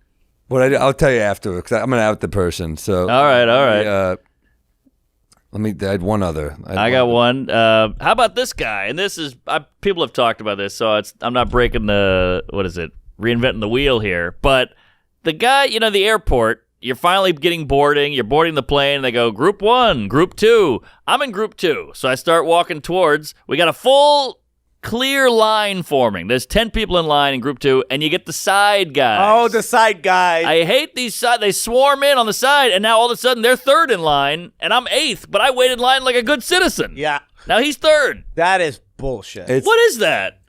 I'll tell you after because I'm gonna out the person. So All right. I had one other. I got one. How about this guy? And this is people have talked about this, so I'm not breaking reinventing the wheel here. But the guy, the airport. You're finally getting boarding. You're boarding the plane. And they go group 1, group 2. I'm in group 2, so I start walking towards. We got a full clear line forming. There's 10 people in line in group 2, and you get the side guys. Oh, the side guy. I hate these side. They swarm in on the side, and now all of a sudden they're 3rd in line, and I'm 8th. But I waited in line like a good citizen. Yeah, Now he's 3rd. that is bullshit. What is that?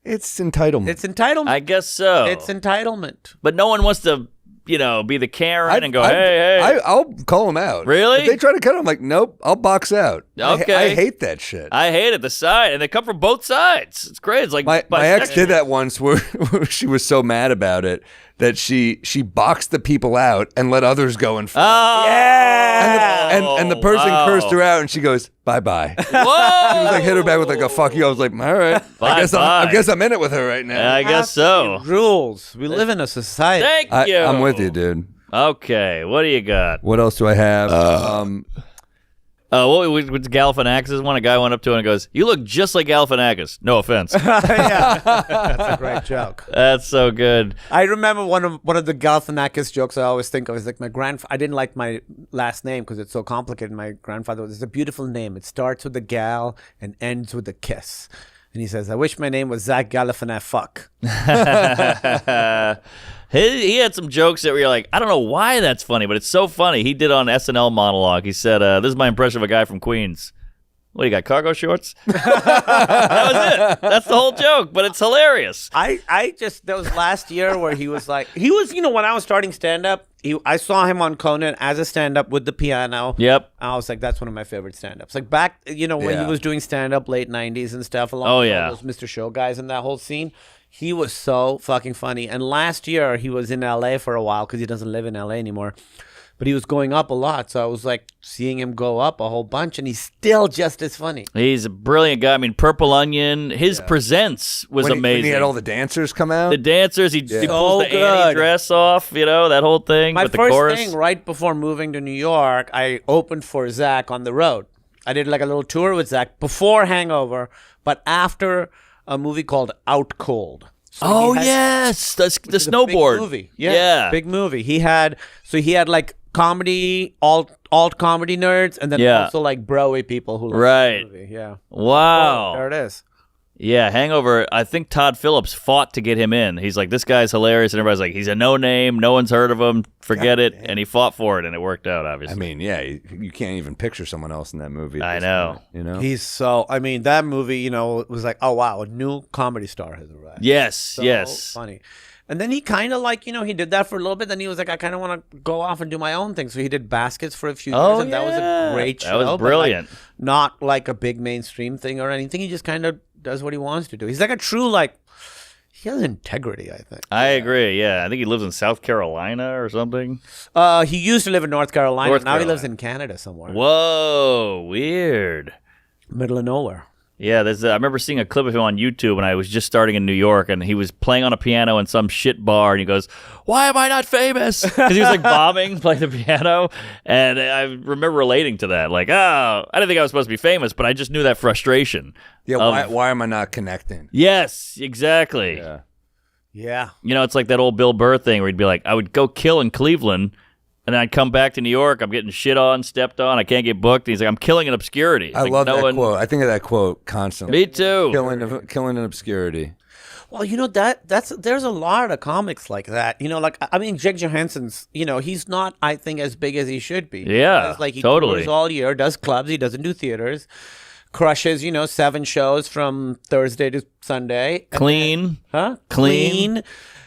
It's entitlement. It's entitlement. I guess so. It's entitlement. But no one wants to, be the Karen and go, hey. I'll call them out. Really? If they try to cut, I'm like, nope. I'll box out. Okay. I hate that shit. I hate it. The side, and they come from both sides. It's great. It's like My ex did that once where she was so mad about it that she boxed the people out and let others go in front. Oh, Yeah. And the person wow. cursed her out and she goes, bye-bye. She Whoa! was like, hit her back with like a fuck you. I was like, all right. Bye-bye. I guess I'm in it with her right now. I guess so. Rules. We live in a society. Thank you. I'm with you, dude. Okay, what do you got? What else do I have? What was Galifianakis' one? A guy went up to him and goes, "You look just like Galifianakis." No offense. Yeah, that's a great joke. That's so good. I remember one of the Galifianakis jokes I always think of is like I didn't like my last name because it's so complicated. My grandfather was, it's a beautiful name. It starts with a gal and ends with a kiss. And he says, I wish my name was Zach Galifianakis. Fuck. He had some jokes that were like, I don't know why that's funny, but it's so funny. He did on SNL monologue. He said, "This is my impression of a guy from Queens." What, you got cargo shorts? That was it. That's the whole joke, but it's hilarious. That was last year where he was like, when I was starting stand-up, I saw him on Conan as a stand-up with the piano. Yep. I was like, that's one of my favorite stand-ups. Like back, when he was doing stand-up late 90s and stuff, along with all those Mr. Show guys and that whole scene. He was so fucking funny. And last year, he was in LA for a while because he doesn't live in LA anymore. But he was going up a lot. So I was like seeing him go up a whole bunch. And he's still just as funny. He's a brilliant guy. I mean, Purple Onion, his presents was amazing. When he had all the dancers come out. The dancers, he pulls So the Annie good. dress off, that whole thing My with the first chorus. thing right before moving to New York, I opened for Zach on the road. I did like a little tour with Zach before Hangover, but after a movie called Out Cold. So yes, the It's a snowboard big movie. Yeah, big movie. He had like comedy, alt comedy nerds, and then also like bro-y people who like the movie. Yeah. Wow. Oh, there it is. Yeah, Hangover. I think Todd Phillips fought to get him in. He's like, this guy's hilarious, and everybody's like, he's a no name, no one's heard of him, forget it, and he fought for it, and it worked out. Obviously, I mean, yeah, you can't even picture someone else in that movie. I know. Point, He's so. I mean, that movie, it was like, oh wow, a new comedy star has arrived. Yes, So funny. And then he kind of like, he did that for a little bit. Then he was like, I kind of want to go off and do my own thing. So he did Baskets for a few years. And that was a great show. That was brilliant. But like, not like a big mainstream thing or anything. He just kind of does what he wants to do. He's like a true, he has integrity, I think. I agree. Yeah, I think he lives in South Carolina or something. He used to live in North Carolina. Now he lives in Canada somewhere. Whoa, weird. Middle of nowhere. Yeah, I remember seeing a clip of him on YouTube when I was just starting in New York, and he was playing on a piano in some shit bar, and he goes, "Why am I not famous?" Because he was like bombing, playing the piano, and I remember relating to that. Like, I didn't think I was supposed to be famous, but I just knew that frustration. Yeah, why am I not connecting? Yes, exactly. Yeah. It's like that old Bill Burr thing where he'd be like, I would go kill in Cleveland, and then I'd come back to New York. I'm getting shit on, stepped on. I can't get booked. And he's like, I'm killing in obscurity. I love that quote. I think of that quote constantly. Me too. Killing in obscurity. Well, there's a lot of comics like that. Jake Johansson's, he's not, I think, as big as he should be. Yeah, like he totally. tours all year, does clubs, he doesn't do theaters, crushes, 7 shows from Thursday to Sunday. Clean. Clean,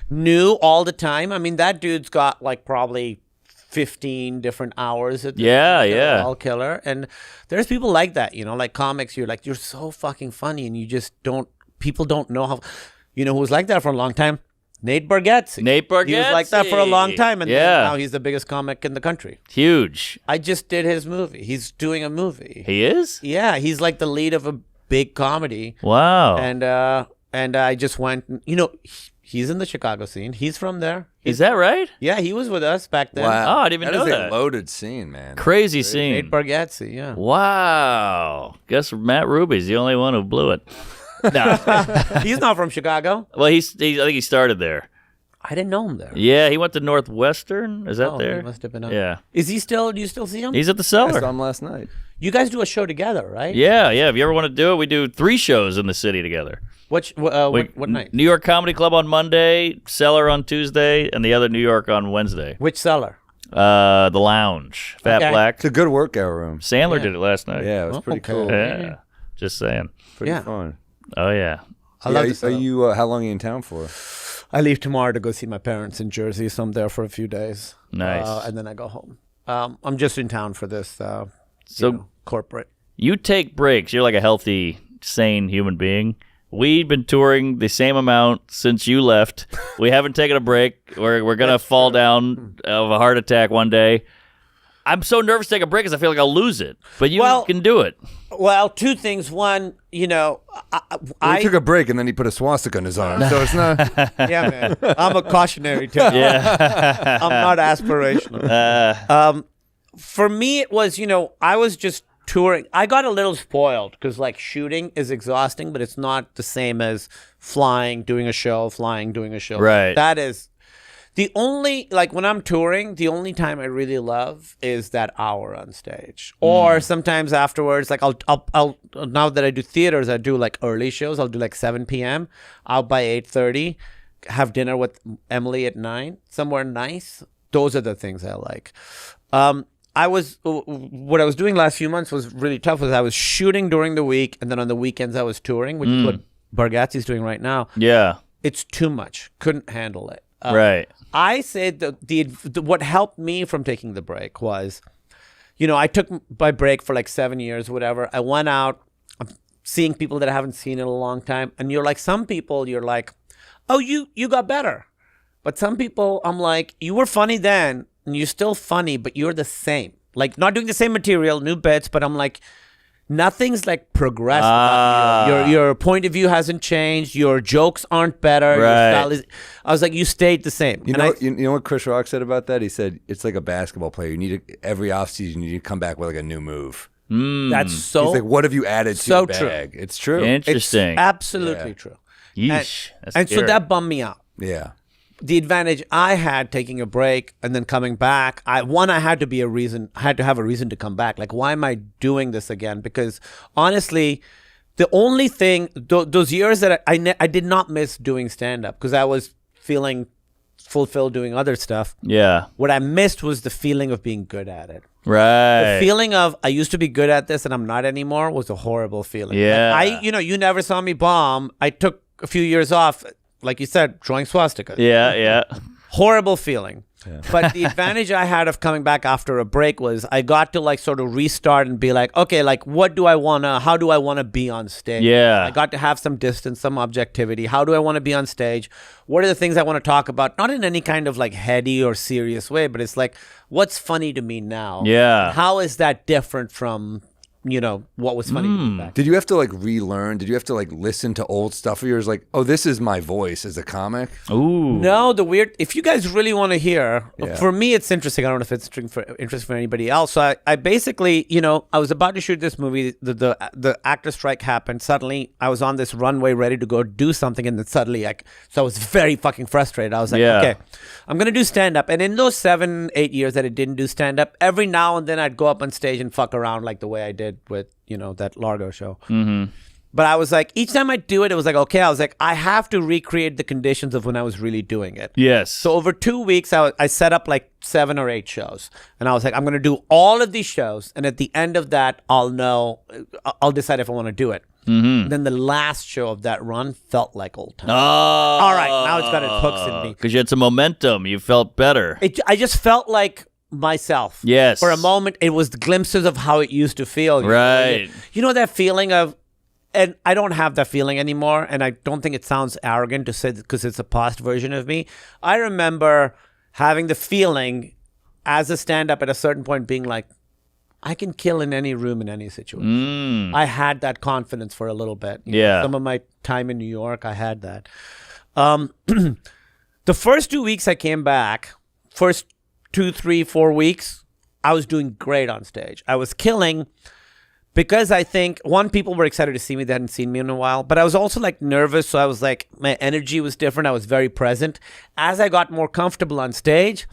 new all the time. I mean, that dude's got probably 15 different hours at the all killer. And there's people like that, like comics, you're so fucking funny and you just people don't know how, You know who was like that for a long time? Nate Bargatze. Nate Bargatze. He was like that for a long time, and Yeah. then now he's the biggest comic in the country. Huge. I just did his movie. He's doing a movie. He is? Yeah, he's like the lead of a big comedy. Wow. And I just went. You know, he's in the Chicago scene. He's from there. Is that right? Yeah, he was with us back then. Oh, I didn't even know That is that. a loaded scene, man. Crazy scene. Nate Bargatze. Yeah. Wow. Guess Matt Ruby's the only one who blew it. No. He's not from Chicago. Well, I think he started there. I didn't know him there. Yeah, he went to Northwestern. Is that Oh, there? he must have been. Yeah. Is he still? Do you still see him? He's at the I saw Cellar. him last night. You guys do a show together, right? Yeah. If you ever want to do it, we do 3 shows in the city together. What night? New York Comedy Club on Monday, Cellar on Tuesday, and the other New York on Wednesday. Which cellar? The Lounge. Fat Okay. Black. It's a good workout room. Sandler Yeah. did it last night. Yeah, it was pretty okay. cool. Yeah. Just saying. Pretty Yeah. fun. Oh, yeah. I love this. Are you? How long are you in town for? I leave tomorrow to go see my parents in Jersey, so I'm there for a few days. Nice. And then I go home. I'm just in town for this. So corporate. you take breaks. You're like a healthy, sane human being. We've been touring the same amount since you left. We haven't taken a break. We're going to fall down of a heart attack one day. I'm so nervous to take a break because I feel like I'll lose it. But you can do it. Well, 2 things. One, you know, He took a break and then he put a swastika in his arm. So it's not. yeah, man. I'm a cautionary tale. Yeah. I'm not aspirational. For me, it was, you know, I was just touring. I got a little spoiled because, like, shooting is exhausting, but it's not the same as flying, doing a show. Right. That is the only, like, when I'm touring, the only time I really love is that hour on stage. Or sometimes afterwards, like, I'll now that I do theaters, I do like early shows. I'll do like 7 p.m. out by 8:30, have dinner with Emily at 9, somewhere nice. Those are the things I like. What I was doing last few months was really tough. Was I was shooting during the week, and then on the weekends I was touring, which is what Bargatze's doing right now. Yeah. It's too much. Couldn't handle it. Right. I said the what helped me from taking the break was, you know, I took my break for like 7 years, whatever. I went out, I'm seeing people that I haven't seen in a long time, and you're like, some people, you're like, oh, you got better, but some people, I'm like, you were funny then, and you're still funny, but you're the same, like not doing the same material, new bits, but I'm like, nothing's like progressed. About you. Your point of view hasn't changed. Your jokes aren't better. Right. Your style is. I was like, you stayed the same. You And know what Chris Rock said about that? He said it's like a basketball player. You need every offseason you need to come back with like a new move. that's so. He's like, what have you added to so your true. bag? It's true. Interesting. Absolutely true. Yeesh. That's And so scary. that bummed me out. Yeah. The advantage I had taking a break and then coming back, I had to have a reason to come back. Like, why am I doing this again? Because honestly, the only thing, those years that I did not miss doing stand-up because I was feeling fulfilled doing other stuff. Yeah. What I missed was the feeling of being good at it. Right. The feeling of I used to be good at this and I'm not anymore was a horrible feeling. Yeah. Like, you never saw me bomb. I took a few years off, like you said, drawing swastikas. Yeah. Horrible feeling. But the advantage I had of coming back after a break was I got to like sort of restart and be like, okay, like how do I want to be on stage? Yeah. I got to have some distance, some objectivity. How do I want to be on stage? What are the things I want to talk about? Not in any kind of like heady or serious way, but it's like, what's funny to me now? Yeah. How is that different from, what was funny to me back? Did you have to like relearn? Did you have to like listen to old stuff of yours? Like, oh, this is my voice as a comic. Ooh. No, if you guys really want to hear, Yeah. for me, it's interesting. I don't know if it's interesting for anybody else. So I basically, I was about to shoot this movie. The actor strike happened. Suddenly, I was on this runway ready to go do something. And then suddenly, so I was very fucking frustrated. I was like, Yeah. okay, I'm going to do stand-up. And in those 7-8 years that I didn't do stand-up, every now and then I'd go up on stage and fuck around like the way I did with, that Largo show. Mm-hmm. But I was like, each time I do it, it was like, okay, I was like, I have to recreate the conditions of when I was really doing it. Yes. So over 2 weeks, I set up like 7 or 8 shows. And I was like, I'm going to do all of these shows. And at the end of that, I'll decide if I want to do it. Mm-hmm. Then the last show of that run felt like old times. Oh. All right, now it's got its hooks in me. Because you had some momentum. You felt better. I just felt like myself. Yes. For a moment, it was the glimpses of how it used to feel. Right. You know that feeling of and I don't have that feeling anymore. And I don't think it sounds arrogant to say that because it's a past version of me. I remember having the feeling as a stand-up at a certain point being like, I can kill in any room in any situation. I had that confidence for a little bit. You know, some of my time in New York, I had that. The first 2 weeks I came back, first 2, 3, 4 weeks, I was doing great on stage. I was killing because I think, one, people were excited to see me. They hadn't seen me in a while. But I was also like nervous. So I was like, my energy was different. I was very present. As I got more comfortable on stage,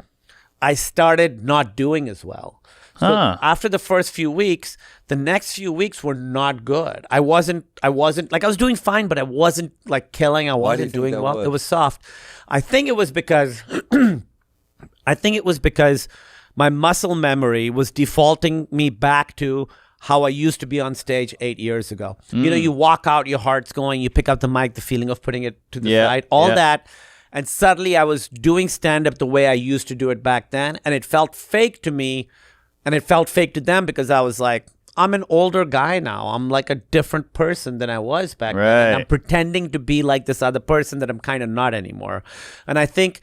I started not doing as well. So after the first few weeks, the next few weeks were not good. I wasn't like, I was doing fine, but I wasn't like killing. I wasn't doing well. It was soft. I think it was because my muscle memory was defaulting me back to how I used to be on stage 8 years ago. You know, you walk out, your heart's going, you pick up the mic, the feeling of putting it to the side, all that. And suddenly I was doing stand-up the way I used to do it back then. And it felt fake to me. And it felt fake to them because I was like, I'm an older guy now. I'm like a different person than I was back then. And I'm pretending to be like this other person that I'm kind of not anymore. And I think,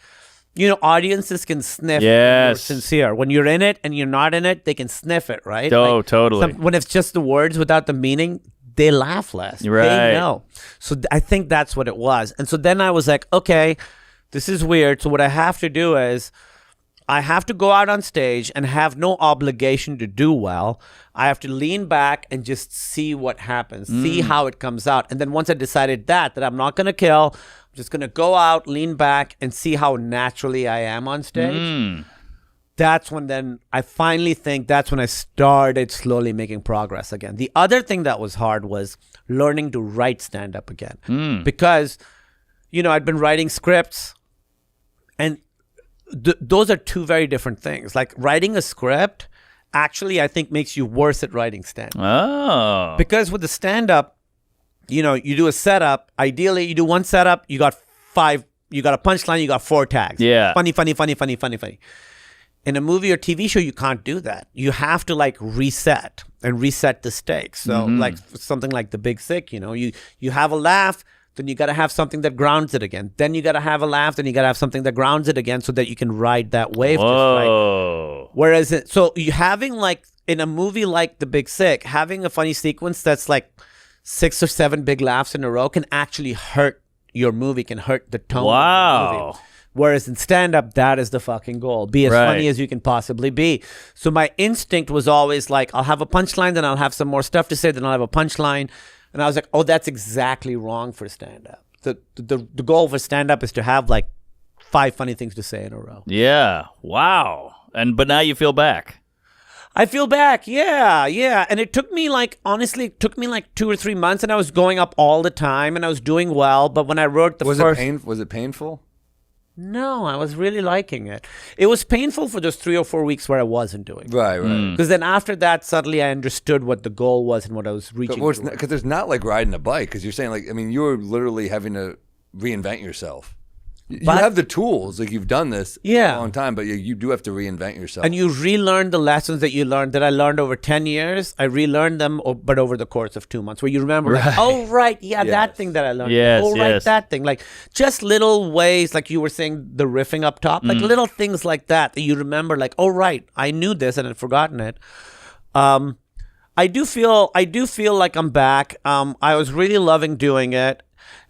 you know, audiences can sniff when you're sincere. When you're in it and you're not in it, they can sniff it, right? Oh, totally. When it's just the words without the meaning, they laugh less. Right. They know. So I think that's what it was. And so then I was like, okay, this is weird. So what I have to do is I have to go out on stage and have no obligation to do well. I have to lean back and just see what happens, see how it comes out. And then once I decided that I'm not going to kill, I'm just going to go out, lean back, and see how naturally I am on stage. That's when then I finally think that's when I started slowly making progress again. The other thing that was hard was learning to write stand-up again. Because, you know, I'd been writing scripts and those are two very different things. Like writing a script actually, I think, makes you worse at writing stand-up. Oh. Because with the stand-up, you know, you do a setup. Ideally, you do one setup, you got 5, you got a punchline, you got 4 tags. Yeah. Funny. In a movie or TV show, you can't do that. You have to like reset the stakes. So like something like The Big Sick, you know, you have a laugh, then you got to have something that grounds it again. Then you got to have a laugh, then you got to have something that grounds it again so that you can ride that wave. Whoa. Just right. Whereas, so you having like, in a movie like The Big Sick, having a funny sequence that's like 6 or 7 big laughs in a row can actually hurt your movie, can hurt the tone of the movie. Whereas in stand-up, that is the fucking goal. Be as funny as you can possibly be. So my instinct was always like, I'll have a punchline, then I'll have some more stuff to say, then I'll have a punchline. And I was like, oh, that's exactly wrong for stand-up. The goal for stand-up is to have like 5 funny things to say in a row. Yeah. Wow. But now you feel back. I feel back. Yeah. And it took me like, honestly, it took me like 2 or 3 months, and I was going up all the time and I was doing well. But when I wrote was it painful? No, I was really liking it. It was painful for those 3 or 4 weeks where I wasn't doing it. Right. Because then after that, suddenly I understood what the goal was and what I was reaching for. Because there's not like riding a bike, because you're saying like, I mean, you were literally having to reinvent yourself. You have the tools, like you've done this for a long time, but you do have to reinvent yourself. And you relearn the lessons that I learned over 10 years. I relearned them, but over the course of 2 months, where you remember, like, oh, right, that thing that I learned. That thing. Like, just little ways, like you were saying, the riffing up top, like little things like that you remember, like, oh, right, I knew this and I'd forgotten it. I do feel like I'm back. I was really loving doing it.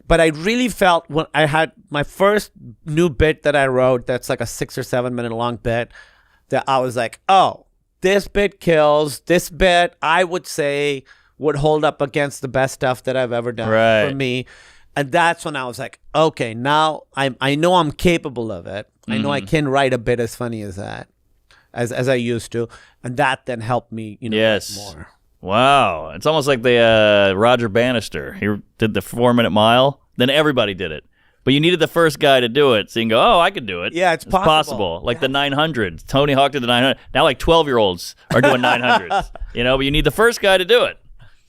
But I really felt when I had my first new bit that I wrote, that's like a 6 or 7 minute long bit, that I was like, oh, this bit kills. This bit, I would say, would hold up against the best stuff that I've ever done for me. And that's when I was like, okay, now I know I'm capable of it. I know I can write a bit as funny as that, as I used to. And that then helped me, write more. Wow. It's almost like the Roger Bannister. He did the 4 Minute Mile. Then everybody did it. But you needed the first guy to do it. So you can go, oh, I could do it. Yeah, it's possible. Like the 900s. Tony Hawk did the 900. Now like 12-year-olds are doing 900s. But you need the first guy to do it.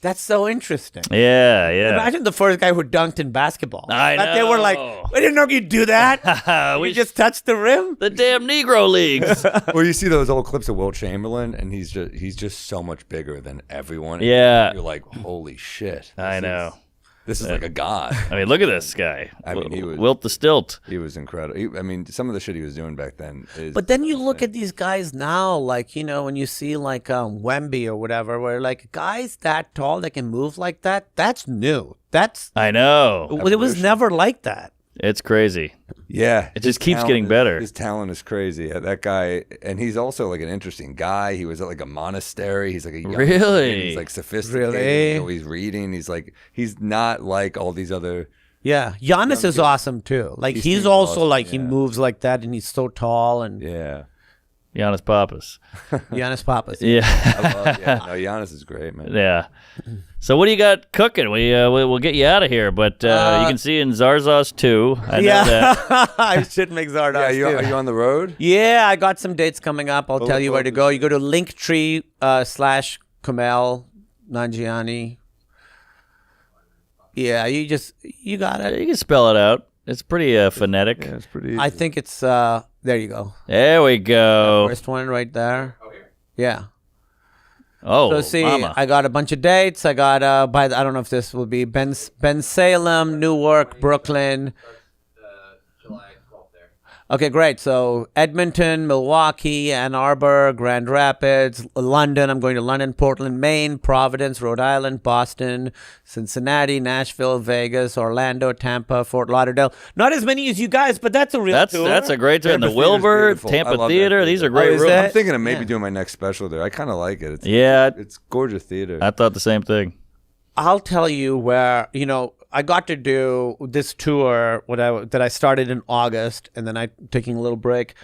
That's so interesting. Yeah, yeah. Imagine the first guy who dunked in basketball. I That They were like, know. we didn't know you'd do that. We You just touched the rim. the damn Negro leagues. Well, you see those old clips of Wilt Chamberlain, and he's just so much bigger than everyone. Yeah. You're like, holy shit. I know. This is like a god. I mean, look at this guy. I mean, he was- Wilt the Stilt. He was incredible. I mean, some of the shit he was doing back then is. But then you look at these guys now, like, you know, when you see like Wemby or whatever, where like guys that tall that can move like that, that's new. I know. It was never like that. It's crazy. Yeah, It just his keeps talent getting better. His talent is crazy. That guy, and he's also like an interesting guy. He was at like a monastery. He's like a young Really? kid. He's like sophisticated. Really? You know, he's reading. He's not like all these other. Yeah, Giannis is awesome too. Like He he's seems also awesome, like he yeah. moves like that, and he's so tall. And Yeah, Giannis Papas. Giannis Papas. Yeah. I love. Yeah, no, Giannis is great, man. Yeah. So what do you got cooking? We'll get you out of here, but you can see in Zarzas too. I know that. I should make Zardoz Yeah, too. are you on the road? Yeah, I got some dates coming up. I'll tell you where to what- go. You go to Linktree / Kumail Nanjiani. Yeah, you got it. You can spell it out. It's pretty phonetic. Yeah, it's pretty. I think it's there you go. There we go. First one right there. Yeah. Oh, So see, mama. I got a bunch of dates. I got I don't know if this will be Ben Salem, Newark, Brooklyn. Okay, great. So Edmonton, Milwaukee, Ann Arbor, Grand Rapids, London. I'm going to London, Portland, Maine, Providence, Rhode Island, Boston, Cincinnati, Nashville, Vegas, Orlando, Tampa, Fort Lauderdale. Not as many as you guys, but that's a real tour. That's a great tour. And the Tampa Theater's Wilbur, beautiful. I Tampa love that Theater. These are theater. great is rooms. that- I'm thinking of maybe Yeah. doing my next special there. I kind of like it. Yeah, It's gorgeous theater. I thought the same thing. I'll tell you where, you know, I got to do this tour that I started in August, and then I taking a little break.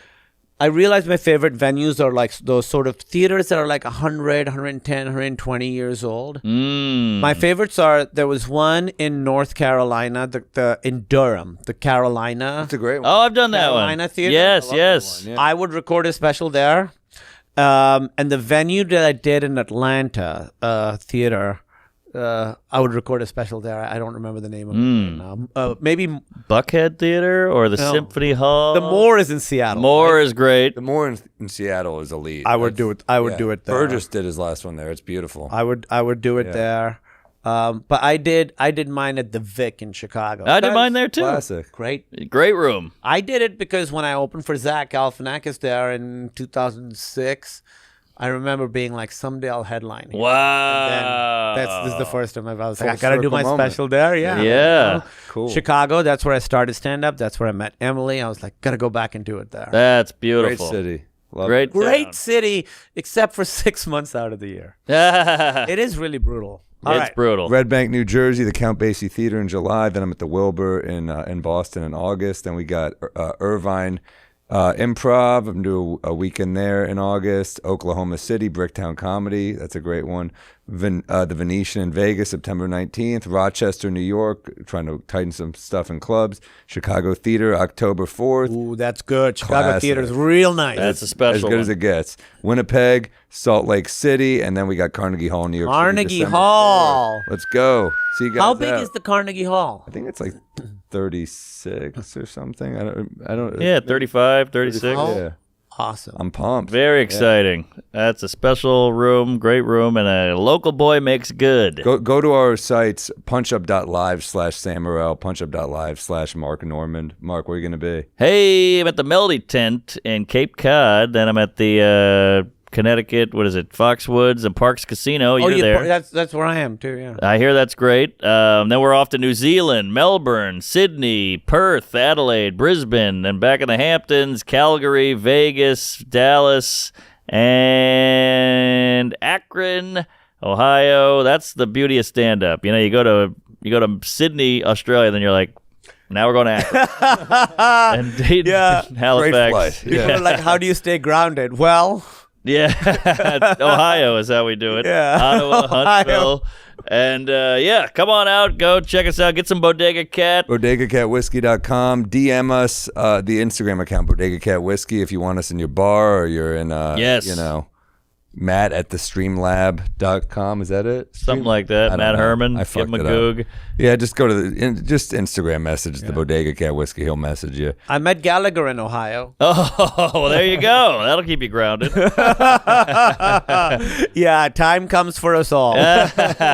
I realized my favorite venues are like those sort of theaters that are like 100, 110, 120 years old. My favorites there was one in North Carolina, in Durham, the Carolina. It's a great one. Oh, I've done that Carolina one. Theater? Yes, I yes. love that one, yeah. I would record a special there. And the venue that I did in Atlanta, theater, I would record a special there. I don't remember the name of it right now. Maybe Buckhead Theater or the No. Symphony Hall. the Moore is in Seattle. More is great. The Moore in Seattle is elite. I would do it. I would Yeah. do it there. Burgess did his last one there. It's beautiful. I would do it there. But I did mine at the Vic in Chicago. I did mine there too. Classic. Great. Great room. I did it because when I opened for Zach Galifianakis there in 2006, I remember being like, someday I'll headline. here. Wow. This is the first time I was like, Full I gotta do circle my moment. special there. Yeah. Yeah. Cool. Chicago, that's where I started stand up. That's where I met Emily. I was like, gotta go back and do it there. That's Great beautiful. city. Love Great. Great city, except for 6 months out of the year. town. It is really brutal. All It's right. brutal. Red Bank, New Jersey, the Count Basie Theater in July. Then I'm at the Wilbur in Boston in August. Then we got Irvine Improv. I'm doing a weekend there in August. Oklahoma City, Bricktown Comedy. That's a great one. The Venetian in Vegas, September 19th. Rochester, New York, trying to tighten some stuff in clubs. Chicago Theater, October 4th. Ooh, that's good. Chicago Classic. theater is real nice. That's a special As good one. as it gets. Winnipeg, Salt Lake City, and then we got Carnegie Hall, New York City. Carnegie December Hall. 4th. Let's go. See you guys. How big out. is the Carnegie Hall? I think it's like 36 or something. I don't. Yeah, 35, 36. Yeah, Awesome. I'm pumped. Very exciting. That's a special room, great room, and a local boy makes good. Go to our sites, punchup.live/Sam Morril, punchup.live/marknormand. Mark, where are you going to be? Hey, I'm at the Melody Tent in Cape Cod. Then I'm at the Connecticut, what is it, Foxwoods and Parks Casino. You're there. That's where I am too. Yeah. I hear that's great. Then we're off to New Zealand, Melbourne, Sydney, Perth, Adelaide, Brisbane, and back in the Hamptons, Calgary, Vegas, Dallas, and Akron, Ohio. That's the beauty of stand-up. You know, you go to Sydney, Australia, then you're like, now we're going to Akron. And Dayton, Yeah. Halifax. flight. People Yeah. are like, how do you stay grounded? Well, Yeah, Ohio is how we do it. Yeah. Ottawa, Ohio. Huntsville. And yeah, come on out. Go check us out. Get some Bodega Cat. BodegaCatWhiskey.com. DM us the Instagram account, Bodega Cat Whiskey, if you want us in your bar or you're in, Yes. you know, Matt at thestreamlab.com. Is that it? Something like that. I don't Matt know. Herman. I Give fucked him a it up. goog. Yeah, just go to just Instagram message the Bodega Cat Whiskey. He'll message you. I met Gallagher in Ohio. Oh, well, there you go. That'll keep you grounded. Yeah, time comes for us all.